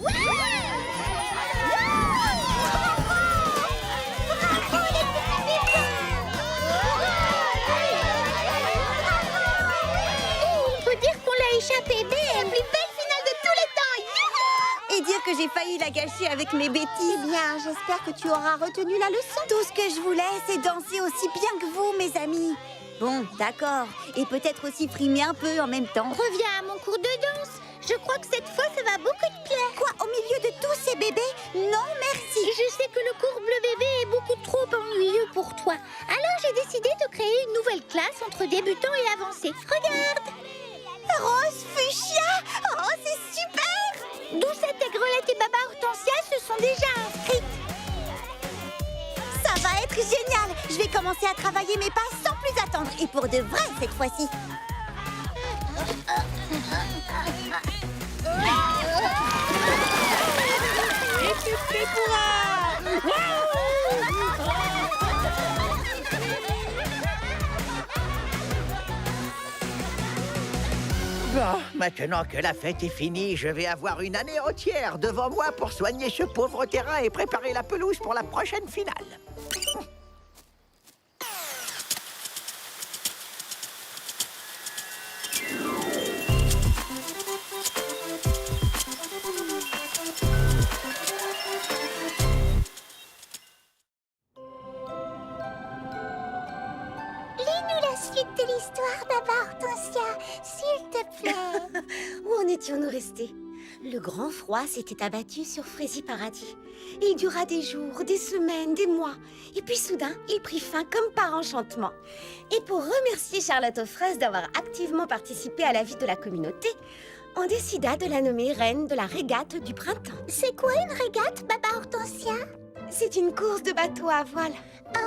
peut dire qu'on l'a échappé belle. La plus belle finale de tous les temps. Et dire que j'ai failli la gâcher avec mes bêtises. Eh bien, j'espère que tu auras retenu la leçon. Tout ce que je voulais, c'est danser aussi bien que vous, mes amis. Bon, d'accord. Et peut-être aussi frimer un peu en même temps. Reviens à mon cours de danse. Je crois que cette fois, ça va beaucoup te plaire. Quoi, au milieu de tous ces bébés? Non, merci. Je sais que le cours bleu bébé est beaucoup trop ennuyeux pour toi. Alors j'ai décidé de créer une nouvelle classe entre débutants et avancés. Regarde! Rose fuchsia. Oh, c'est super. Douce Intégrelette et Baba Hortensia se sont déjà inscrites. Ça va être génial. Je vais commencer à travailler mes pas sans plus attendre. Et pour de vrai cette fois-ci. Et tu te pourras. Bon, maintenant que la fête est finie, je vais avoir une année entière devant moi pour soigner ce pauvre terrain et préparer la pelouse pour la prochaine finale. Lis-nous la suite de l'histoire, Baba Hortensia, s'il te plaît. Où en étions-nous restés? Le grand froid s'était abattu sur Frézy Paradis. Il dura des jours, des semaines, des mois. Et puis soudain, il prit fin comme par enchantement. Et pour remercier Charlotte aux fraises d'avoir activement participé à la vie de la communauté, on décida de la nommer reine de la régate du printemps. C'est quoi une régate, Baba Hortensia? C'est une course de bateau à voile. Oh.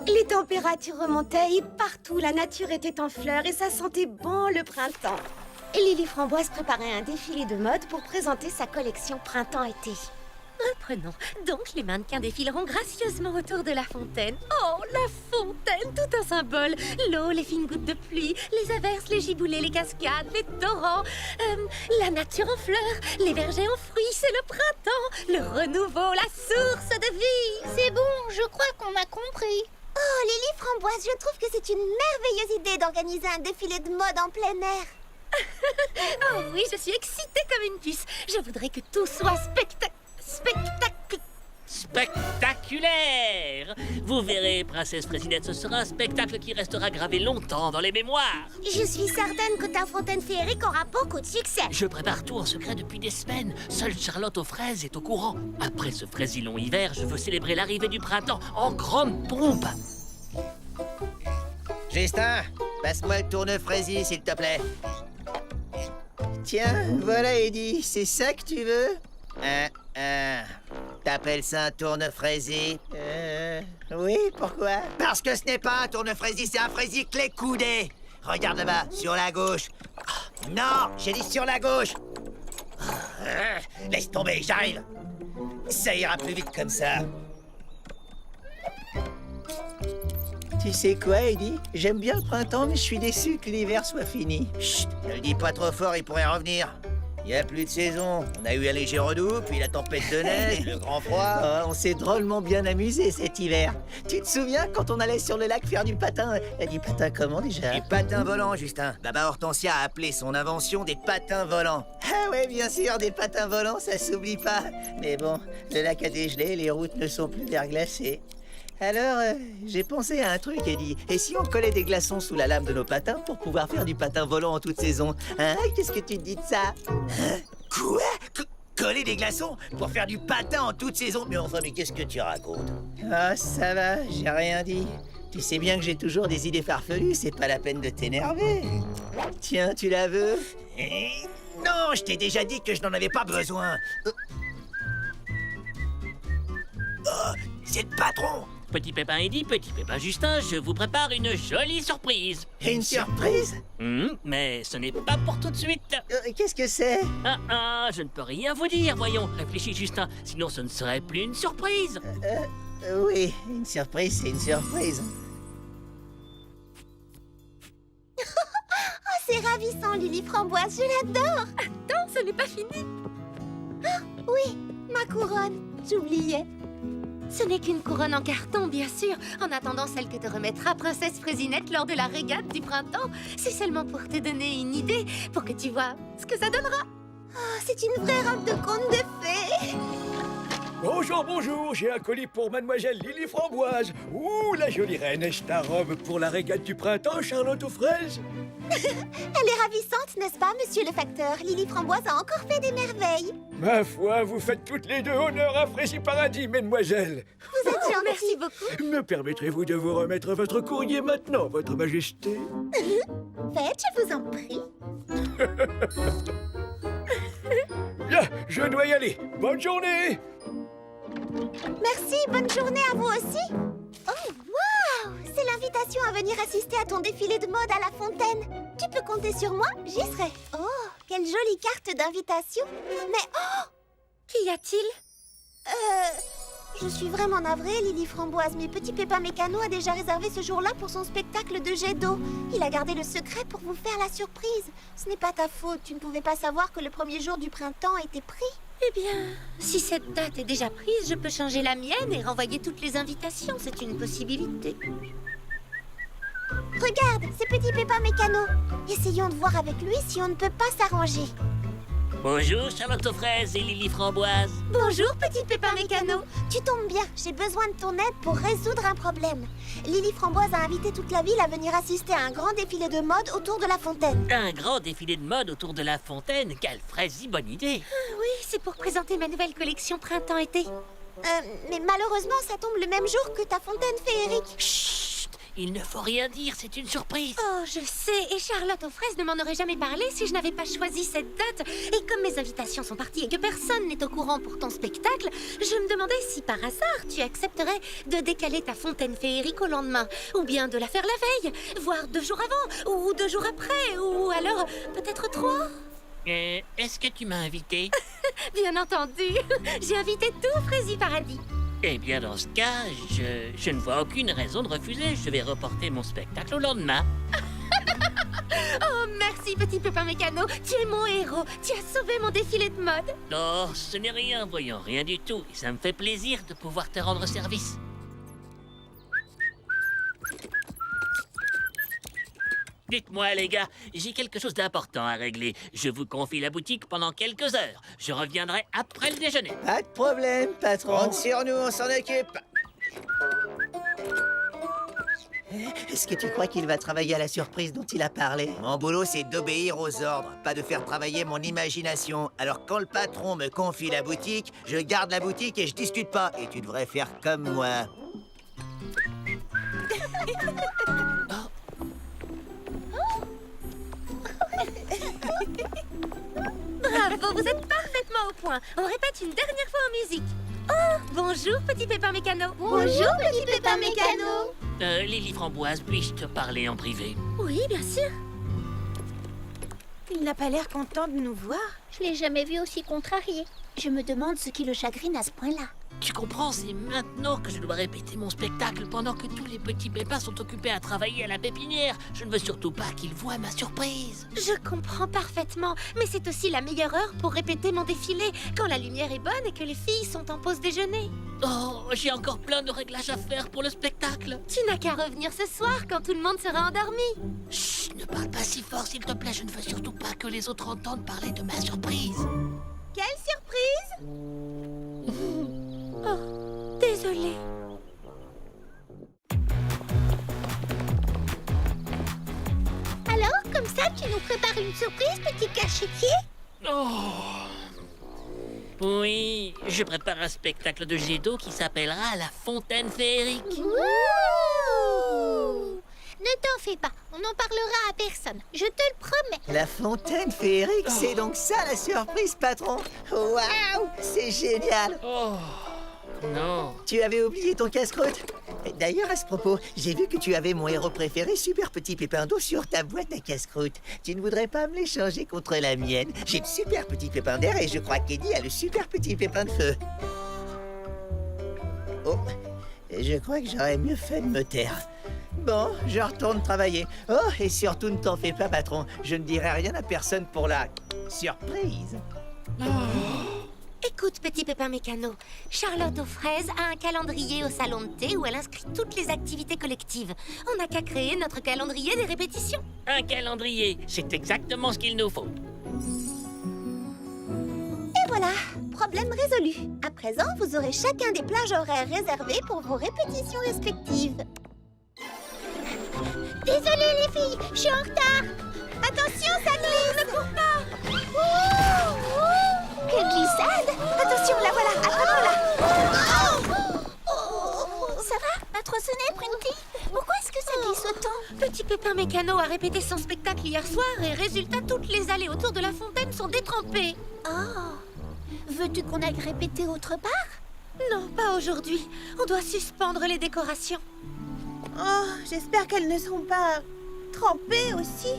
Les températures remontaient et partout la nature était en fleurs et ça sentait bon le printemps. Lily Framboise préparait un défilé de mode pour présenter sa collection printemps-été. Reprenons. Donc les mannequins défileront gracieusement autour de la fontaine. Oh, la fontaine, tout un symbole. L'eau, les fines gouttes de pluie, les averses, les giboulées, les cascades, les torrents, la nature en fleurs, les vergers en fruits, c'est le printemps, le renouveau, la source de vie. C'est bon, je crois qu'on a compris. Oh, Lily Framboise, je trouve que c'est une merveilleuse idée d'organiser un défilé de mode en plein air. Oh oui, je suis excitée comme une puce. Je voudrais que tout soit Spectaculaire! Vous verrez, Princesse Présidente, ce sera un spectacle qui restera gravé longtemps dans les mémoires. Je suis certaine que ta fontaine féerique aura beaucoup de succès. Je prépare tout en secret depuis des semaines. Seule Charlotte aux fraises est au courant. Après ce fraisi long hiver, je veux célébrer l'arrivée du printemps en grande pompe. Justin, passe-moi le tourne-fraisier, s'il te plaît. Tiens, voilà, Eddie, c'est ça que tu veux? T'appelles ça un tourne-fraisier? Oui, pourquoi? Parce que ce n'est pas un tourne-fraisier, c'est un fraisier clé coudé. Regarde là-bas, sur la gauche. Non, j'ai dit sur la gauche. Laisse tomber, j'arrive. Ça ira plus vite comme ça. Tu sais quoi, Eddie? J'aime bien le printemps, mais je suis déçu que l'hiver soit fini. Chut, ne le dis pas trop fort, il pourrait revenir. Il n'y a plus de saison. On a eu un léger redoux, puis la tempête de neige, le grand froid. Oh, on s'est drôlement bien amusé cet hiver. Tu te souviens quand on allait sur le lac faire du patin? Du patin comment déjà? Du patin volant, Justin. Baba Hortensia a appelé son invention des patins volants. Ah ouais, bien sûr, des patins volants, ça s'oublie pas. Mais bon, le lac a dégelé, les routes ne sont plus verglacées. Alors, j'ai pensé à un truc, Eddie. Et si on collait des glaçons sous la lame de nos patins pour pouvoir faire du patin volant en toute saison? Hein? Qu'est-ce que tu te dis de ça? Hein? Quoi? Coller des glaçons pour faire du patin en toute saison? Mais enfin, mais qu'est-ce que tu racontes? Ah, ça va, j'ai rien dit. Tu sais bien que j'ai toujours des idées farfelues, c'est pas la peine de t'énerver. Tiens, tu la veux? Non, je t'ai déjà dit que je n'en avais pas besoin. Oh, c'est le patron. Petit Pépin Eddy, Petit Pépin Justin, je vous prépare une jolie surprise. Une surprise? Mais ce n'est pas pour tout de suite. Qu'est-ce que c'est? Je ne peux rien vous dire, voyons. Réfléchis, Justin, sinon ce ne serait plus une surprise. Oui, une surprise, c'est une surprise. Oh, c'est ravissant, Lily Framboise, je l'adore. Attends, ce n'est pas fini. Oui, ma couronne, j'oubliais. Ce n'est qu'une couronne en carton, bien sûr, en attendant celle que te remettra Princesse Fraisinette lors de la régate du printemps. C'est seulement pour te donner une idée, pour que tu vois ce que ça donnera. Oh, c'est une vraie robe de conte de fées. Bonjour, bonjour, j'ai un colis pour mademoiselle Lily Framboise. Ouh, la jolie reine, est-ce ta robe pour la régate du printemps, Charlotte aux fraises? Elle est ravissante, n'est-ce pas, monsieur le facteur? Lily Framboise a encore fait des merveilles. Ma foi, vous faites toutes les deux honneur à Fraisi Paradis, mesdemoiselles. Vous êtes gentille. Merci beaucoup. Me permettrez-vous de vous remettre votre courrier maintenant, votre majesté? Faites, je vous en prie. Bien, je dois y aller. Bonne journée. Merci, bonne journée à vous aussi. Oh, waouh! C'est l'invitation à venir assister à ton défilé de mode à la fontaine. Tu peux compter sur moi, j'y serai. Oh, quelle jolie carte d'invitation. Mais oh! Qu'y a-t-il? Je suis vraiment navrée, Lily Framboise, mais Petit Pépin Mécano a déjà réservé ce jour-là pour son spectacle de jet d'eau. Il a gardé le secret pour vous faire la surprise. Ce n'est pas ta faute, tu ne pouvais pas savoir que le premier jour du printemps était pris. Eh bien, si cette date est déjà prise, je peux changer la mienne et renvoyer toutes les invitations. C'est une possibilité. Regarde, c'est Petit Pépin Mécano. Essayons de voir avec lui si on ne peut pas s'arranger. Bonjour, Charlotte aux fraises et Lily Framboise. Bonjour, Petit Pépin Mécano. Tu tombes bien, j'ai besoin de ton aide pour résoudre un problème. Lily Framboise a invité toute la ville à venir assister à un grand défilé de mode autour de la fontaine. Un grand défilé de mode autour de la fontaine. Quelle fraise bonne idée. Oui, c'est pour présenter ma nouvelle collection printemps-été. Mais malheureusement, ça tombe le même jour que ta fontaine féerique. Chut, il ne faut rien dire, c'est une surprise. Oh, je sais, et Charlotte aux fraises ne m'en aurait jamais parlé si je n'avais pas choisi cette date. Et comme mes invitations sont parties et que personne n'est au courant pour ton spectacle, je me demandais si par hasard tu accepterais de décaler ta fontaine féerique au lendemain, ou bien de la faire la veille, voire 2 jours avant, ou 2 jours après, ou alors peut-être 3. Est-ce que tu m'as invité? Bien entendu, j'ai invité tout Fraisi Paradis. Eh bien, dans ce cas, je ne vois aucune raison de refuser. Je vais reporter mon spectacle au lendemain. Oh, merci, Petit Pépin Mécano. Tu es mon héros. Tu as sauvé mon défilé de mode. Oh, ce n'est rien, voyons, rien du tout. Et ça me fait plaisir de pouvoir te rendre service. Dites-moi, les gars, j'ai quelque chose d'important à régler. Je vous confie la boutique pendant quelques heures. Je reviendrai après le déjeuner. Pas de problème, patron. Compte sur nous, on s'en occupe. Est-ce que tu crois qu'il va travailler à la surprise dont il a parlé? Mon boulot, c'est d'obéir aux ordres, pas de faire travailler mon imagination. Alors quand le patron me confie la boutique, je garde la boutique et je discute pas. Et tu devrais faire comme moi. Bravo, vous êtes parfaitement au point. On répète une dernière fois en musique. Oh, bonjour, Petit Pépin Mécano. Bonjour, Petit Pépin Mécano. Lily Framboise, puis-je te parler en privé? Oui, bien sûr. Il n'a pas l'air content de nous voir. Je l'ai jamais vu aussi contrarié. Je me demande ce qui le chagrine à ce point-là. Tu comprends, c'est maintenant que je dois répéter mon spectacle pendant que tous les petits pépins sont occupés à travailler à la pépinière. Je ne veux surtout pas qu'ils voient ma surprise. Je comprends parfaitement, mais c'est aussi la meilleure heure pour répéter mon défilé, quand la lumière est bonne et que les filles sont en pause déjeuner. Oh, j'ai encore plein de réglages à faire pour le spectacle. Tu n'as qu'à revenir ce soir quand tout le monde sera endormi. Chut, ne parle pas si fort, s'il te plaît. Je ne veux surtout pas que les autres entendent parler de ma surprise. Quelle surprise! Oh, désolée. Alors, comme ça, tu nous prépares une surprise, petit cachetier? Oh. Oui, je prépare un spectacle de jet d'eau qui s'appellera La Fontaine Féerique. Ouh! Ne t'en fais pas, on n'en parlera à personne, je te le promets. La fontaine féerique, c'est donc ça la surprise, patron? Waouh, c'est génial! Oh, non. Tu avais oublié ton casse-croûte? D'ailleurs, à ce propos, j'ai vu que tu avais mon héros préféré, Super Petit Pépin d'eau, sur ta boîte à casse-croûte. Tu ne voudrais pas me l'échanger contre la mienne? J'ai le Super Petit Pépin d'air et je crois qu'Eddie a le Super Petit Pépin de feu. Oh, je crois que j'aurais mieux fait de me taire. Bon, je retourne travailler. Oh, et surtout, ne t'en fais pas, patron. Je ne dirai rien à personne pour la surprise. Écoute, petit Pépin Mécano, Charlotte aux fraises a un calendrier au salon de thé où elle inscrit toutes les activités collectives. On n'a qu'à créer notre calendrier des répétitions. Un calendrier, c'est exactement ce qu'il nous faut. Et voilà, problème résolu. À présent, vous aurez chacun des plages horaires réservées pour vos répétitions respectives. Désolée les filles, je suis en retard. Attention, ça glisse. Ne cours pas. Que glissade. Attention, la voilà, attrape-la. Ça va? Pas trop sonné, Printy? Pourquoi est-ce que ça glisse autant? Petit Pépin Mécano a répété son spectacle hier soir et résultat, toutes les allées autour de la fontaine sont détrempées. Oh. Veux-tu qu'on aille répéter autre part? Non, pas aujourd'hui. On doit suspendre les décorations. Oh, j'espère qu'elles ne sont pas trempées aussi.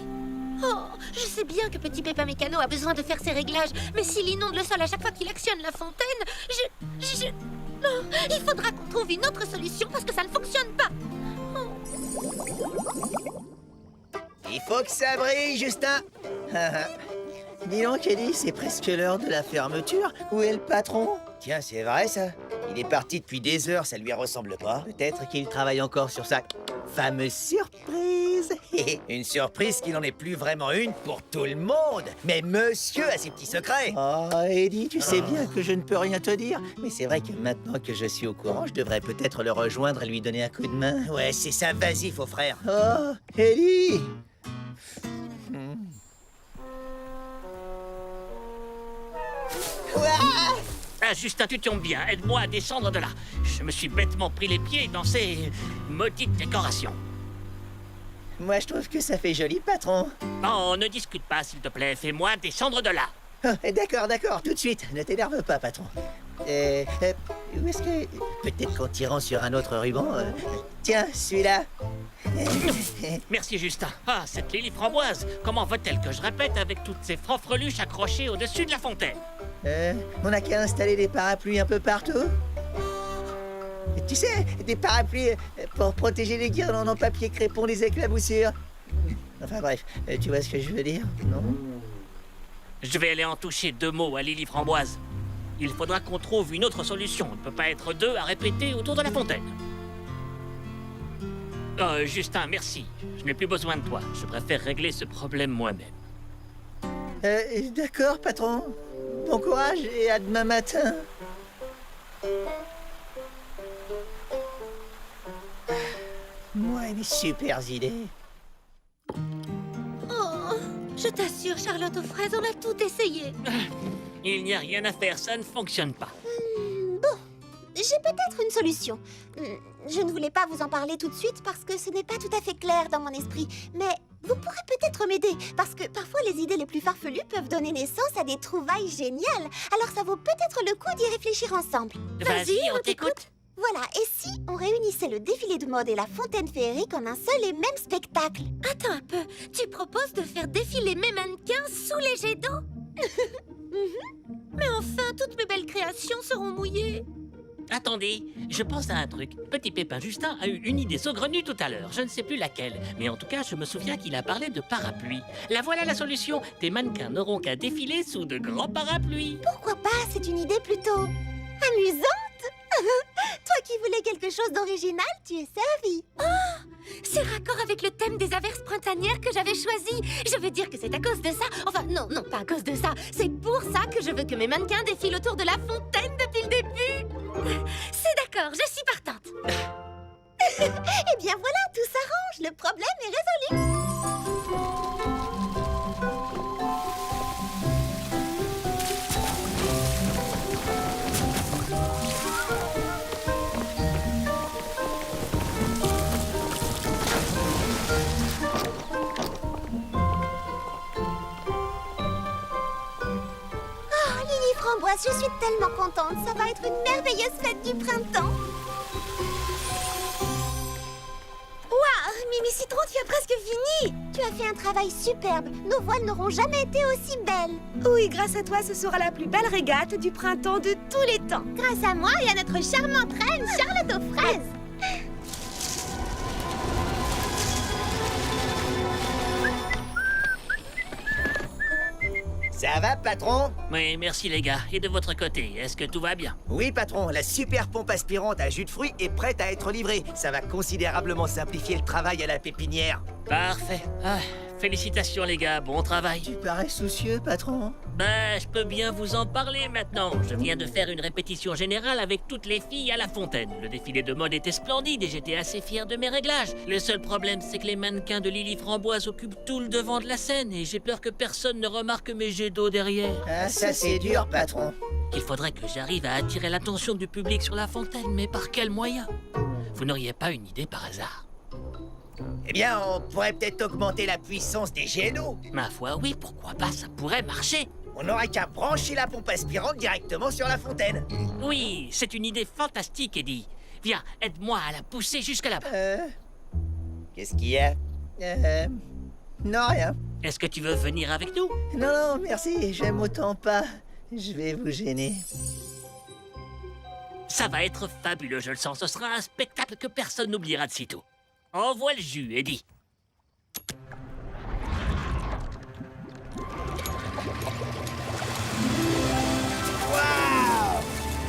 Oh, je sais bien que Petit Pépin Mécano a besoin de faire ses réglages, mais s'il inonde le sol à chaque fois qu'il actionne la fontaine, Non, il faudra qu'on trouve une autre solution parce que ça ne fonctionne pas. Il faut que ça brille, Justin. Dis donc, Eddie, c'est presque l'heure de la fermeture. Où est le patron? Tiens, c'est vrai, ça. Il est parti depuis des heures, ça lui ressemble pas. Peut-être qu'il travaille encore sur sa fameuse surprise. Une surprise qui n'en est plus vraiment une pour tout le monde. Mais monsieur a ses petits secrets. Oh, Eddie, tu sais bien que je ne peux rien te dire. Mais c'est vrai que maintenant que je suis au courant, je devrais peut-être le rejoindre et lui donner un coup de main. Ouais, c'est ça, vas-y, faux frère. Oh, Eddie! Ah, Justin, tu tombes bien. Aide-moi à descendre de là. Je me suis bêtement pris les pieds dans ces maudites décorations. Moi, je trouve que ça fait joli, patron. Oh, ne discute pas, s'il te plaît. Fais-moi descendre de là. Ah, d'accord, tout de suite. Ne t'énerve pas, patron. Où est-ce que... Peut-être qu'en tirant sur un autre ruban... Tiens, celui-là. Merci, Justin. Ah, cette Lily Framboise. Comment veut-elle que je répète avec toutes ces fanfreluches accrochées au-dessus de la fontaine? On n'a qu'à installer des parapluies un peu partout. Tu sais, des parapluies pour protéger les guirlandes en papier crépon des éclaboussures. Enfin bref, tu vois ce que je veux dire, non? Je vais aller en toucher 2 mots à Lily Framboise. Il faudra qu'on trouve une autre solution. On ne peut pas être 2 à répéter autour de la fontaine. Justin, merci. Je n'ai plus besoin de toi. Je préfère régler ce problème moi-même. D'accord, patron. Bon courage et à demain matin. Moi et mes super idées. Oh, je t'assure, Charlotte aux fraises, on a tout essayé. Il n'y a rien à faire, ça ne fonctionne pas. Bon, j'ai peut-être une solution. Je ne voulais pas vous en parler tout de suite parce que ce n'est pas tout à fait clair dans mon esprit. Mais vous pourrez peut-être m'aider parce que parfois les idées les plus farfelues peuvent donner naissance à des trouvailles géniales. Alors ça vaut peut-être le coup d'y réfléchir ensemble. Vas-y, on t'écoute. Voilà, et si on réunissait le défilé de mode et la fontaine féerique en un seul et même spectacle? Attends un peu, tu proposes de faire défiler mes mannequins sous les jets d'eau? Mais enfin, toutes mes belles créations seront mouillées. Attendez, je pense à un truc. Petit Pépin Justin a eu une idée saugrenue tout à l'heure. Je ne sais plus laquelle. Mais en tout cas, je me souviens qu'il a parlé de parapluie. La voilà la solution. Tes mannequins n'auront qu'à défiler sous de grands parapluies. Pourquoi pas? C'est une idée plutôt amusante. Toi qui voulais quelque chose d'original, tu es servi. C'est raccord avec le thème des averses printanières que j'avais choisi. Je veux dire que c'est à cause de ça. Enfin, non, pas à cause de ça. C'est pour ça que je veux que mes mannequins défilent autour de la fontaine depuis le début. C'est d'accord, je suis partante. Eh bien voilà, tout s'arrange. Le problème est résolu. suis tellement contente, ça va être une merveilleuse fête du printemps. Waouh, Mimi Citron, tu as presque fini. Tu as fait un travail superbe. Nos voiles n'auront jamais été aussi belles. Oui, grâce à toi, ce sera la plus belle régate du printemps de tous les temps. Grâce à moi et à notre charmante reine Charlotte aux fraises. Ça va, patron? Oui, merci les gars. Et de votre côté, est-ce que tout va bien? Oui, patron, la super pompe aspirante à jus de fruits est prête à être livrée. Ça va considérablement simplifier le travail à la pépinière. Parfait. Ah, félicitations les gars, bon travail. Tu parais soucieux, patron. Ben, je peux bien vous en parler maintenant. Je viens de faire une répétition générale avec toutes les filles à la fontaine. Le défilé de mode était splendide et j'étais assez fier de mes réglages. Le seul problème, c'est que les mannequins de Lily Framboise occupent tout le devant de la scène et j'ai peur que personne ne remarque mes jets d'eau derrière. Ah, ça c'est dur, patron. Il faudrait que j'arrive à attirer l'attention du public sur la fontaine, mais par quel moyen? Vous n'auriez pas une idée par hasard? Eh bien, on pourrait peut-être augmenter la puissance des jets d'eau. Ma foi, oui, pourquoi pas, ça pourrait marcher. On n'aurait qu'à brancher la pompe aspirante directement sur la fontaine. Oui, c'est une idée fantastique, Eddie. Viens, aide-moi à la pousser jusque là-bas. Qu'est-ce qu'il y a? Non, rien. Est-ce que tu veux venir avec nous? Non, non, merci, j'aime autant pas. Je vais vous gêner. Ça va être fabuleux, je le sens. Ce sera un spectacle que personne n'oubliera de sitôt. Envoie le jus, Eddie.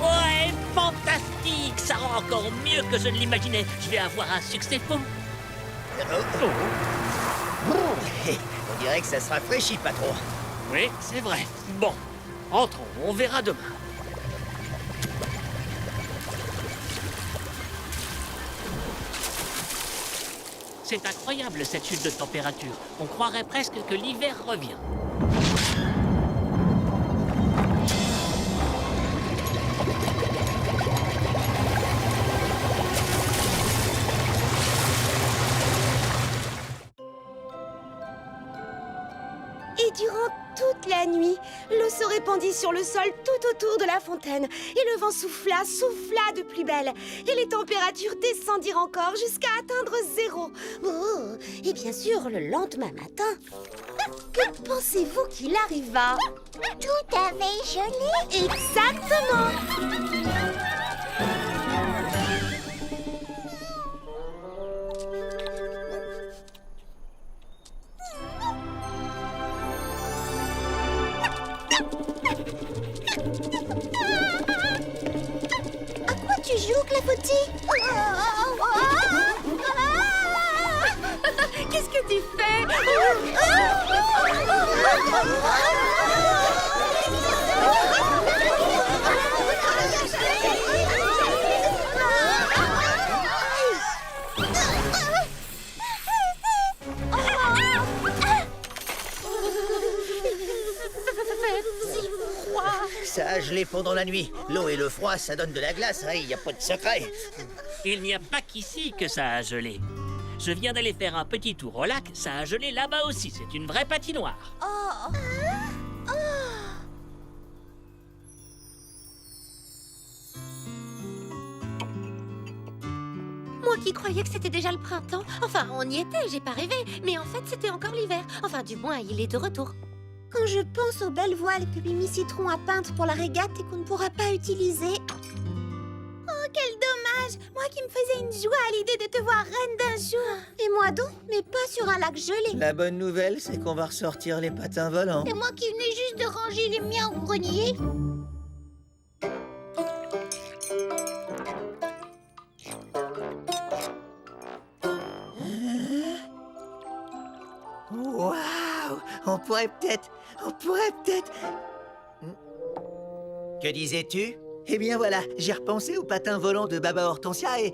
Ouais, fantastique! Ça rend encore mieux que je ne l'imaginais. Je vais avoir un succès fou. On dirait que ça se rafraîchit, patron. Oui, c'est vrai. Bon, entrons, on verra demain. C'est incroyable cette chute de température. On croirait presque que l'hiver revient. Et durant toute la nuit, l'eau se répandit sur le sol tout autour de la fontaine. Et le vent souffla de plus belle. Et les températures descendirent encore jusqu'à atteindre 0. Oh, et bien sûr, le lendemain matin, que pensez-vous qu'il arriva? Tout avait gelé. Exactement! À quoi tu joues, Clafoutis? Qu'est-ce que tu fais? Ça a gelé pendant la nuit. L'eau et le froid, ça donne de la glace, il n'y a pas de secret. Il n'y a pas qu'ici que ça a gelé. Je viens d'aller faire un petit tour au lac, ça a gelé là-bas aussi. C'est une vraie patinoire. Moi qui croyais que c'était déjà le printemps. Enfin, on y était, j'ai pas rêvé. Mais en fait, c'était encore l'hiver. Enfin, du moins, il est de retour. Quand je pense aux belles voiles que Mimi Citron a peintes pour la régate et qu'on ne pourra pas utiliser... Oh, quel dommage! Moi qui me faisais une joie à l'idée de te voir reine d'un jour. Et moi donc, mais pas sur un lac gelé. La bonne nouvelle, c'est qu'on va ressortir les patins volants. Et moi qui venais juste de ranger les miens au grenier. Waouh! On pourrait peut-être... Que disais-tu? Eh bien voilà, j'ai repensé aux patins volants de Baba Hortensia et...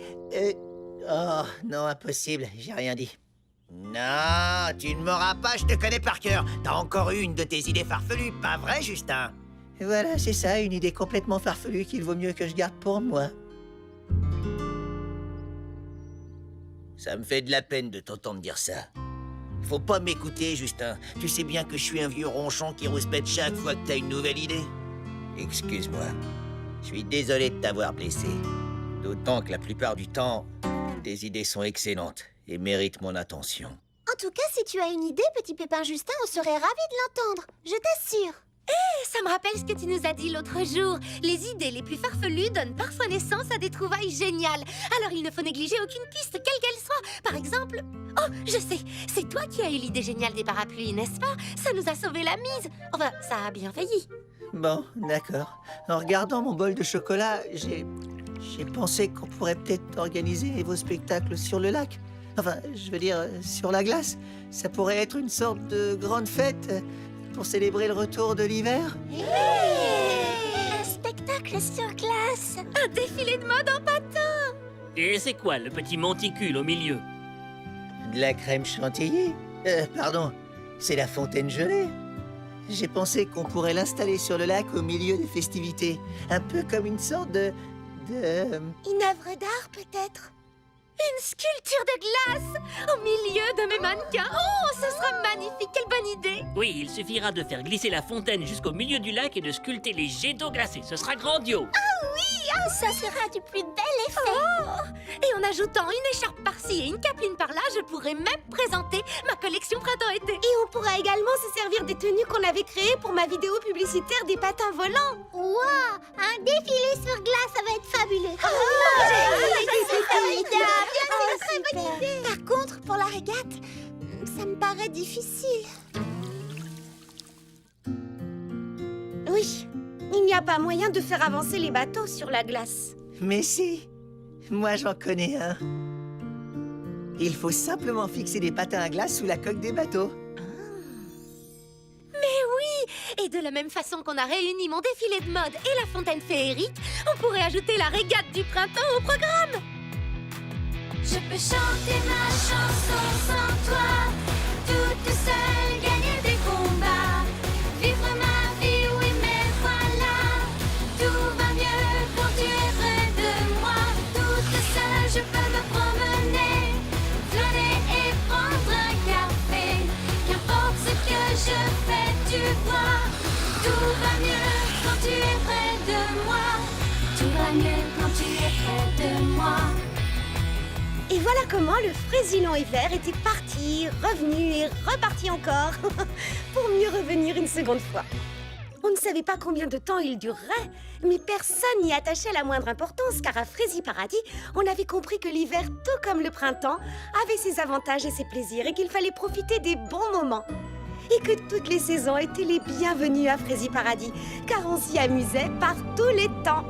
Oh, non, impossible, j'ai rien dit. Non, tu ne m'auras pas, je te connais par cœur. T'as encore eu une de tes idées farfelues, pas vrai, Justin? Voilà, c'est ça, une idée complètement farfelue qu'il vaut mieux que je garde pour moi. Ça me fait de la peine de t'entendre dire ça. Faut pas m'écouter, Justin. Tu sais bien que je suis un vieux ronchon qui rouspète chaque fois que t'as une nouvelle idée. Excuse-moi. Je suis désolé de t'avoir blessé. D'autant que la plupart du temps, tes idées sont excellentes et méritent mon attention. En tout cas, si tu as une idée, petit Pépin Justin, on serait ravis de l'entendre. Je t'assure. Ça me rappelle ce que tu nous as dit l'autre jour. Les idées les plus farfelues donnent parfois naissance à des trouvailles géniales. Alors il ne faut négliger aucune piste, quelle qu'elle soit. Par exemple... Oh, je sais, c'est toi qui as eu l'idée géniale des parapluies, n'est-ce pas? Ça nous a sauvé la mise. Enfin, ça a bien failli. Bon, d'accord. En regardant mon bol de chocolat, j'ai pensé qu'on pourrait peut-être organiser vos spectacles sur le lac. Enfin, je veux dire, sur la glace. Ça pourrait être une sorte de grande fête pour célébrer le retour de l'hiver. Un spectacle sur glace. Un défilé de mode en patin. Et c'est quoi le petit monticule au milieu? De la crème chantilly? Pardon, c'est la fontaine gelée. J'ai pensé qu'on pourrait l'installer sur le lac au milieu des festivités. Un peu comme une sorte de... Une œuvre d'art, peut-être? Une sculpture de glace au milieu de mes mannequins. Oh, ce sera magnifique, quelle bonne idée. Oui, il suffira de faire glisser la fontaine jusqu'au milieu du lac et de sculpter les jets d'eau glacée. Ce sera grandiose. Ça sera du plus bel effet. Oh, et en ajoutant une écharpe par-ci et une capeline par-là, je pourrais même présenter ma collection printemps-été. Et on pourra également se servir des tenues qu'on avait créées pour ma vidéo publicitaire des patins volants. Waouh, un défilé sur glace, ça va être fabuleux. C'est une très bonne idée. Par contre, pour la régate, ça me paraît difficile. Oui, il n'y a pas moyen de faire avancer les bateaux sur la glace. Mais si, moi j'en connais un. Il faut simplement fixer des patins à glace sous la coque des bateaux. Et de la même façon qu'on a réuni mon défilé de mode et la fontaine féerique, on pourrait ajouter la régate du printemps au programme. Je peux chanter ma chanson sans toi, toute seule gagner des combats, vivre ma vie, oui mais voilà, tout va mieux quand tu es près de moi. Toute seule je peux me promener, flâner et prendre un café, qu'importe ce que je fais, tu vois, tout va mieux quand tu es près de moi, tout va mieux quand tu es près de moi. Et voilà comment le Fraisillon hiver était parti, revenu et reparti encore, pour mieux revenir une seconde fois. On ne savait pas combien de temps il durerait, mais personne n'y attachait la moindre importance, car à Fraisier Paradis, on avait compris que l'hiver, tout comme le printemps, avait ses avantages et ses plaisirs, et qu'il fallait profiter des bons moments. Et que toutes les saisons étaient les bienvenues à Fraisier Paradis, car on s'y amusait par tous les temps.